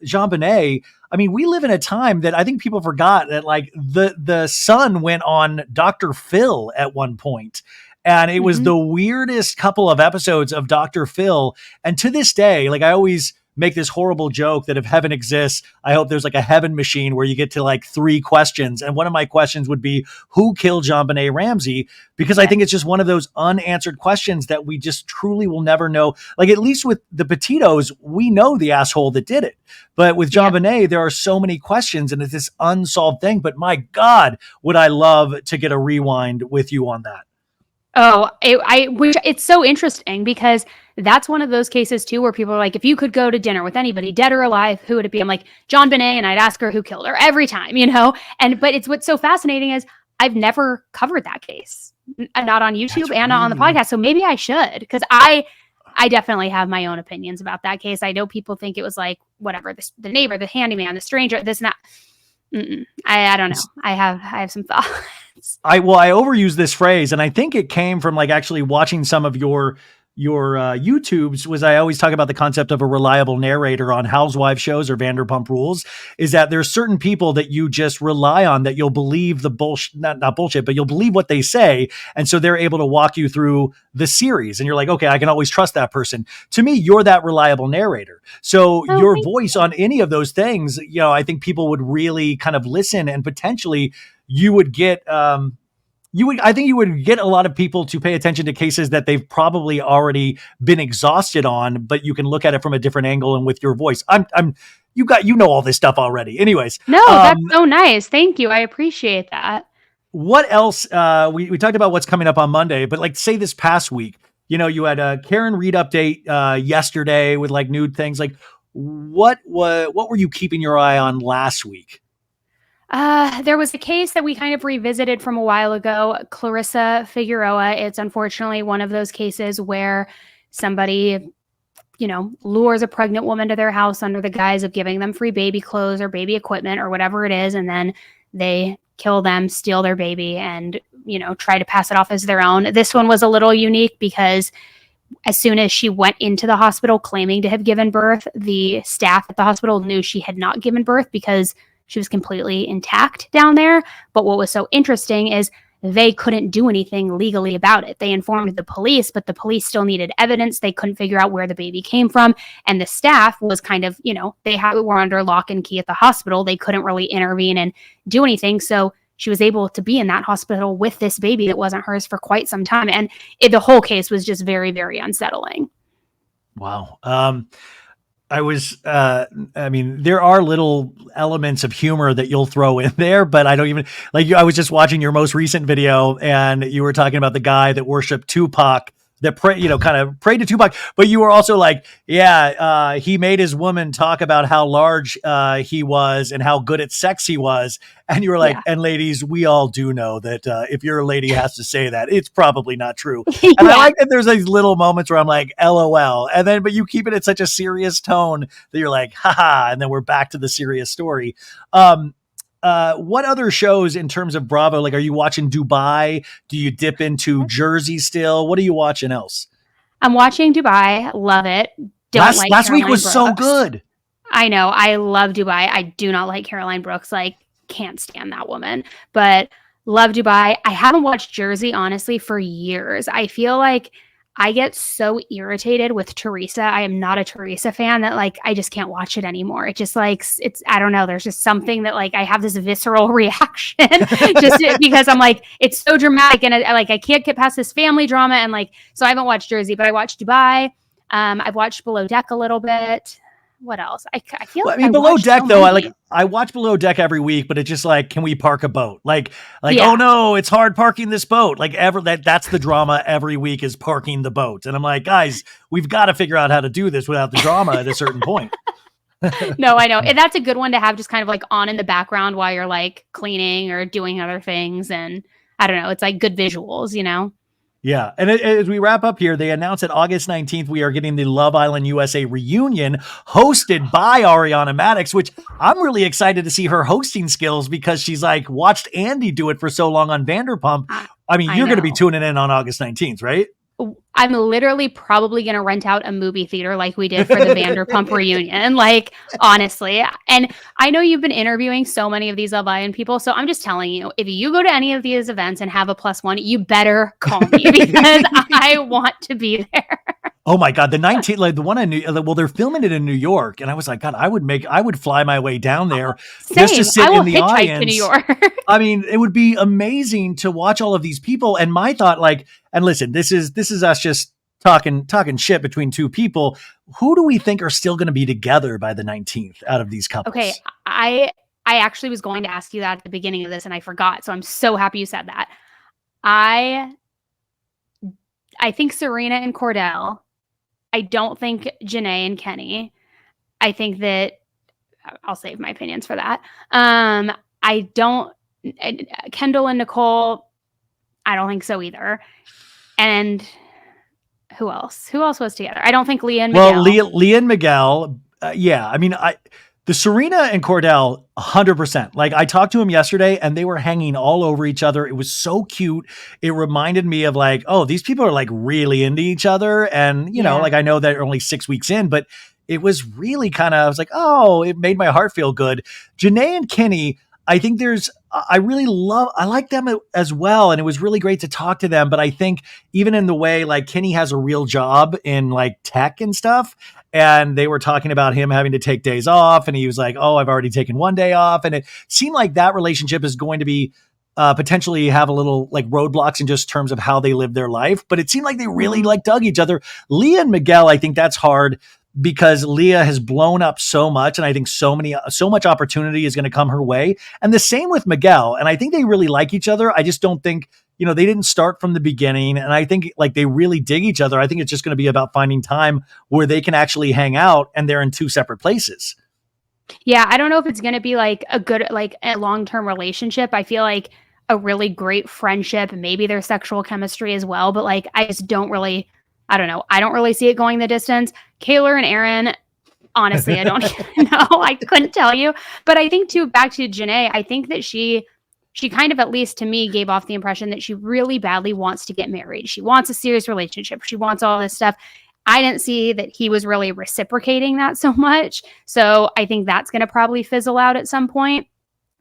Speaker 1: JonBenet, I mean, we live in a time that I think people forgot that like the Sun went on Dr. Phil at one point. And it was the weirdest couple of episodes of Dr. Phil. And to this day, like I always make this horrible joke that if heaven exists, I hope there's like a heaven machine where you get to like 3 questions. And one of my questions would be, who killed JonBenet Ramsey? Because I think it's just one of those unanswered questions that we just truly will never know. Like at least with the Petitos, we know the asshole that did it. But with JonBenet, there are so many questions and it's this unsolved thing. But my God, would I love to get a rewind with you on that.
Speaker 2: Oh, I wish it's so interesting because that's one of those cases too where people are like, if you could go to dinner with anybody, dead or alive, who would it be? I'm like, JonBenet, and I'd ask her who killed her every time, you know? But it's what's so fascinating is I've never covered that case, not on YouTube and not on the podcast. So maybe I should, because I definitely have my own opinions about that case. I know people think it was like, whatever, the neighbor, the handyman, the stranger, this and that. I don't know. I have some thoughts.
Speaker 1: I overuse this phrase, and I think it came from like actually watching some of your YouTubes. Was I always talk about the concept of a reliable narrator on housewife shows or Vanderpump Rules, is that there's certain people that you just rely on, that you'll believe the bullshit, not bullshit, but you'll believe what they say. And so they're able to walk you through the series and you're like, okay, I can always trust that person. To me, you're that reliable narrator. So your voice on any of those things, you know, I think people would really kind of listen, and potentially you would get, I think you would get a lot of people to pay attention to cases that they've probably already been exhausted on, but you can look at it from a different angle and with your voice. You know all this stuff already. Anyways.
Speaker 2: No, that's so nice. Thank you. I appreciate that.
Speaker 1: What else? We talked about what's coming up on Monday, but like say this past week, you know, you had a Karen Reed update yesterday with like nude things. Like what were you keeping your eye on last week?
Speaker 2: There was a case that we kind of revisited from a while ago, Clarissa Figueroa. It's unfortunately one of those cases where somebody, you know, lures a pregnant woman to their house under the guise of giving them free baby clothes or baby equipment or whatever it is. And then they kill them, steal their baby, and, you know, try to pass it off as their own. This one was a little unique because as soon as she went into the hospital claiming to have given birth, the staff at the hospital knew she had not given birth because she was completely intact down there. But what was so interesting is they couldn't do anything legally about it. They informed the police, but the police still needed evidence. They couldn't figure out where the baby came from. And the staff was kind of, you know, were under lock and key at the hospital. They couldn't really intervene and do anything. So she was able to be in that hospital with this baby that wasn't hers for quite some time. And the whole case was just very, very unsettling.
Speaker 1: Wow. I mean, there are little elements of humor that you'll throw in there, but I don't even like I was just watching your most recent video and you were talking about the guy that worshiped Tupac, that kind of prayed to Tupac, but you were also like, he made his woman talk about how large he was and how good at sex he was. And you were like, and ladies, we all do know that if your lady has to say that, it's probably not true. And I like that there's these little moments where I'm like, LOL. And then, but you keep it at such a serious tone that you're like, haha. And then we're back to the serious story. What other shows in terms of Bravo? Like, are you watching Dubai? Do you dip into Jersey still? What are you watching else?
Speaker 2: I'm watching Dubai. Love it.
Speaker 1: Last week was so good.
Speaker 2: I know. I love Dubai. I do not like Caroline Brooks. Like, can't stand that woman, but love Dubai. I haven't watched Jersey, honestly, for years. I feel like I get so irritated with Teresa. I am not a Teresa fan that like, I just can't watch it anymore. It just like, I don't know. There's just something that like, I have this visceral reaction just because I'm like, it's so dramatic. And I can't get past this family drama. And like, so I haven't watched Jersey, but I watched Dubai. I've watched Below Deck a little bit. What else? I feel like
Speaker 1: Below Deck though, I watch Below Deck every week, but it's just like, can we park a boat? Oh no, it's hard parking this boat. That's the drama every week is parking the boat. And I'm like, guys, we've got to figure out how to do this without the drama at a certain point.
Speaker 2: No, I know. And that's a good one to have just kind of like on in the background while you're like cleaning or doing other things. And I don't know, it's like good visuals, you know?
Speaker 1: Yeah. And as we wrap up here, they announced that August 19th, we are getting the Love Island USA reunion hosted by Ariana Madix, which I'm really excited to see her hosting skills because she's like watched Andy do it for so long on Vanderpump. I mean,
Speaker 2: I
Speaker 1: you're going to be
Speaker 2: know.
Speaker 1: tuning in on August 19th, right?
Speaker 2: I'm literally probably going to rent out a movie theater like we did for the Vanderpump reunion. Like, honestly. And I know you've been interviewing so many of these Love Island people. So I'm just telling you, if you go to any of these events and have a +1, you better call me because I want to be there.
Speaker 1: Oh my God, the 19th, like the one in well, they're filming it in New York. And I was like, God, I would fly my way down there just to
Speaker 2: Same.
Speaker 1: sit
Speaker 2: I will
Speaker 1: in the
Speaker 2: hitchhike to New
Speaker 1: audience.
Speaker 2: York.
Speaker 1: I mean, it would be amazing to watch all of these people. And my thought, like, and listen, this is us just talking shit between two people. Who do we think are still going to be together by the 19th out of these
Speaker 2: Okay.
Speaker 1: couples?
Speaker 2: I actually was going to ask you that at the beginning of this and I forgot. So I'm so happy you said that. I think Serena and Cordell. I don't think Janae and Kenny. I think that I'll save my opinions for that. I don't Kendall and Nicole. I don't think so either. And who else? Who else was together? I don't think Leah and Miguel.
Speaker 1: Well, Leah and Miguel. Yeah. I mean, the Serena and Cordell, 100%. Like I talked to them yesterday and they were hanging all over each other. It was so cute. It reminded me of like, oh, these people are like really into each other. And, you know, like I know they're only 6 weeks in, but it was really kind of, I was like, oh, it made my heart feel good. Janae and Kenny, I think I like them as well. And it was really great to talk to them. But I think even in the way, like Kenny has a real job in like tech and stuff. And they were talking about him having to take days off. And he was like, oh, I've already taken 1 day off. And it seemed like that relationship is going to be potentially have a little like roadblocks in just terms of how they live their life. But it seemed like they really like dug each other. Leah and Miguel, I think that's hard because Leah has blown up so much. And I think so much opportunity is going to come her way. And the same with Miguel. And I think they really like each other. I just don't think, you know, they didn't start from the beginning. And I think like they really dig each other. I think it's just going to be about finding time where they can actually hang out and they're in 2 separate places.
Speaker 2: Yeah. I don't know if it's going to be like a good, like a long-term relationship. I feel like a really great friendship, maybe their sexual chemistry as well. But like, I just don't really, I don't know. I don't really see it going the distance. Kaylor and Aaron, honestly, I don't know. I couldn't tell you. But I think too, back to Janae, I think that she kind of, at least to me, gave off the impression that she really badly wants to get married. She wants a serious relationship. She wants all this stuff. I didn't see that he was really reciprocating that so much. So I think that's going to probably fizzle out at some point.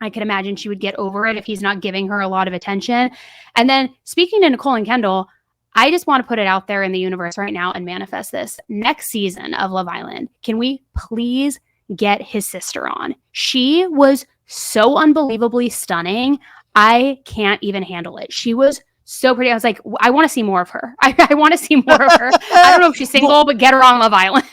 Speaker 2: I could imagine she would get over it if he's not giving her a lot of attention. And then speaking to Nicole and Kendall, I just want to put it out there in the universe right now and manifest this. Next season of Love Island, can we please get his sister on? She was so unbelievably stunning. I can't even handle it. She was so pretty. I was like, I want to see more of her. I want to see more of her. I don't know if she's single, but get her on Love Island.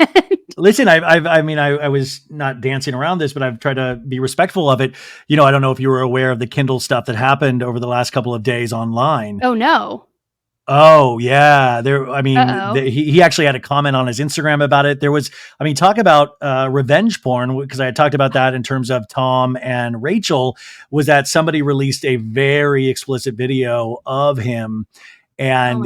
Speaker 1: Listen, I was not dancing around this, but I've tried to be respectful of it. You know, I don't know if you were aware of the Kindle stuff that happened over the last couple of days online.
Speaker 2: Oh, no.
Speaker 1: Oh yeah, he actually had a comment on his Instagram about it. There was, talk about revenge porn, because I had talked about that in terms of Tom and Rachel, was that somebody released a very explicit video of him, and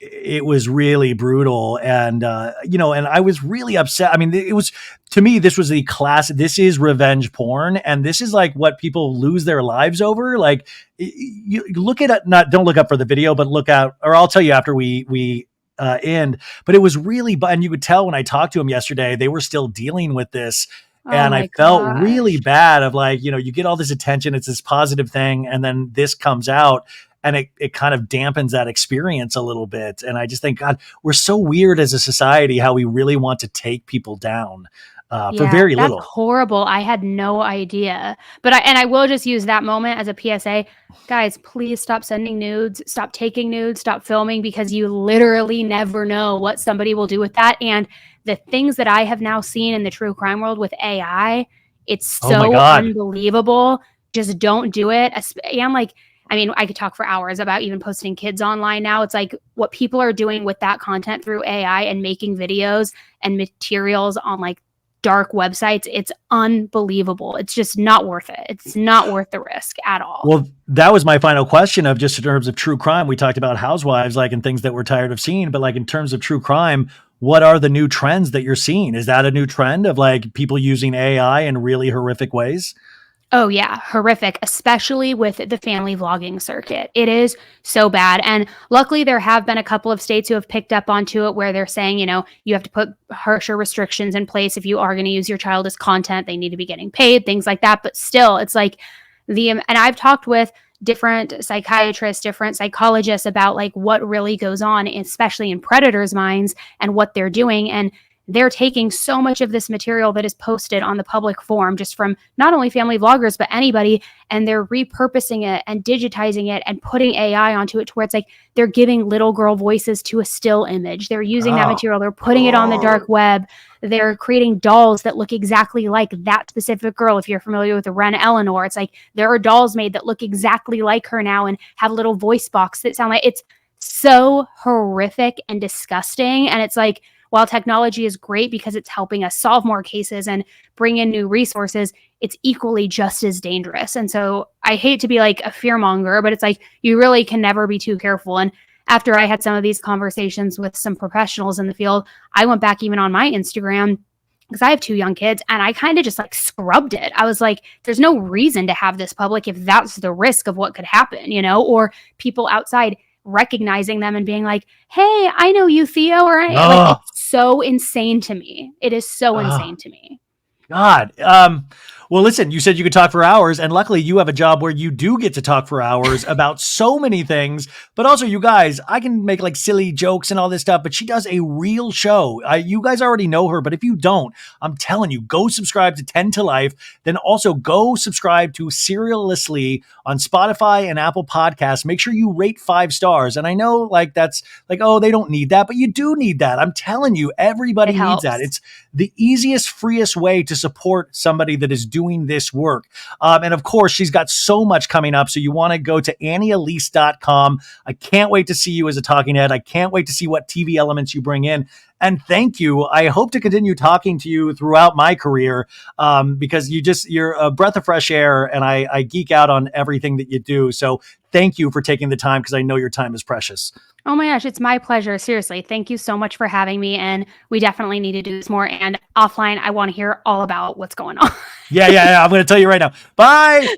Speaker 1: it was really brutal, and and I was really upset. I mean, it was, to me, this was the class. This is revenge porn, and this is like what people lose their lives over. Like, you look at it, don't look up for the video, but look out, or I'll tell you after we end. But it was really, and you could tell when I talked to him yesterday, they were still dealing with this. And I felt really bad of like, you get all this attention, it's this positive thing, and then this comes out. And it kind of dampens that experience a little bit. And I just think, God, we're so weird as a society how we really want to take people down for very little.
Speaker 2: That's horrible. I had no idea. But I will just use that moment as a PSA. Guys, please stop sending nudes, stop taking nudes, stop filming, because you literally never know what somebody will do with that. And the things that I have now seen in the true crime world with AI, it's so unbelievable. Just don't do it. And like, I could talk for hours about even posting kids online now. It's like what people are doing with that content through AI and making videos and materials on like dark websites. It's unbelievable. It's just not worth it. It's not worth the risk at all.
Speaker 1: Well, that was my final question of just in terms of true crime. We talked about housewives, like, and things that we're tired of seeing, but like in terms of true crime, what are the new trends that you're seeing? Is that a new trend of like people using AI in really horrific ways?
Speaker 2: Oh yeah, horrific, especially with the family vlogging circuit. It is so bad. And luckily there have been a couple of states who have picked up onto it where they're saying, you have to put harsher restrictions in place if you are going to use your child as content. They need to be getting paid, things like that. But still, it's like and I've talked with different psychiatrists, different psychologists about like what really goes on, especially in predators' minds and what they're doing. And they're taking so much of this material that is posted on the public forum, just from not only family vloggers, but anybody, and they're repurposing it and digitizing it and putting AI onto it to where it's like they're giving little girl voices to a still image. They're using that
Speaker 1: Oh,
Speaker 2: material, they're putting it on the dark web. They're creating dolls that look exactly like that specific girl. If you're familiar with the Ren Eleanor, it's like there are dolls made that look exactly like her now and have little voice box that sound like it's so horrific and disgusting. And it's like, while technology is great because it's helping us solve more cases and bring in new resources, it's equally just as dangerous. And so I hate to be like a fearmonger, but it's like you really can never be too careful. And after I had some of these conversations with some professionals in the field, I went back even on my Instagram because I have 2 young kids and I kind of just like scrubbed it. I was like, there's no reason to have this public if that's the risk of what could happen, or people outside recognizing them and being like, hey, I know you, Theo, or like
Speaker 1: oh,
Speaker 2: it's so insane to me. It is so
Speaker 1: oh.
Speaker 2: insane to me.
Speaker 1: God. Well, listen, you said you could talk for hours, and luckily you have a job where you do get to talk for hours about so many things. But also, you guys, I can make like silly jokes and all this stuff, but she does a real show. You guys already know her, but if you don't, I'm telling you, go subscribe to 10 to Life. Then also go subscribe to SERIALously on Spotify and Apple Podcasts. Make sure you rate 5 stars. And I know like that's like, oh, they don't need that, but you do need that. I'm telling you, everybody
Speaker 2: It
Speaker 1: needs that.
Speaker 2: helps.
Speaker 1: It's the easiest, freest way to support somebody that is doing this work. And of course, she's got so much coming up. So you want to go to AnnieElise.com. I can't wait to see you as a talking head. I can't wait to see what TV elements you bring in. And thank you. I hope to continue talking to you throughout my career because you're a breath of fresh air and I geek out on everything that you do. So thank you for taking the time because I know your time is precious.
Speaker 2: Oh my gosh, it's my pleasure. Seriously, thank you so much for having me. And we definitely need to do this more. And offline, I want to hear all about what's going on.
Speaker 1: Yeah. I'm going to tell you right now. Bye.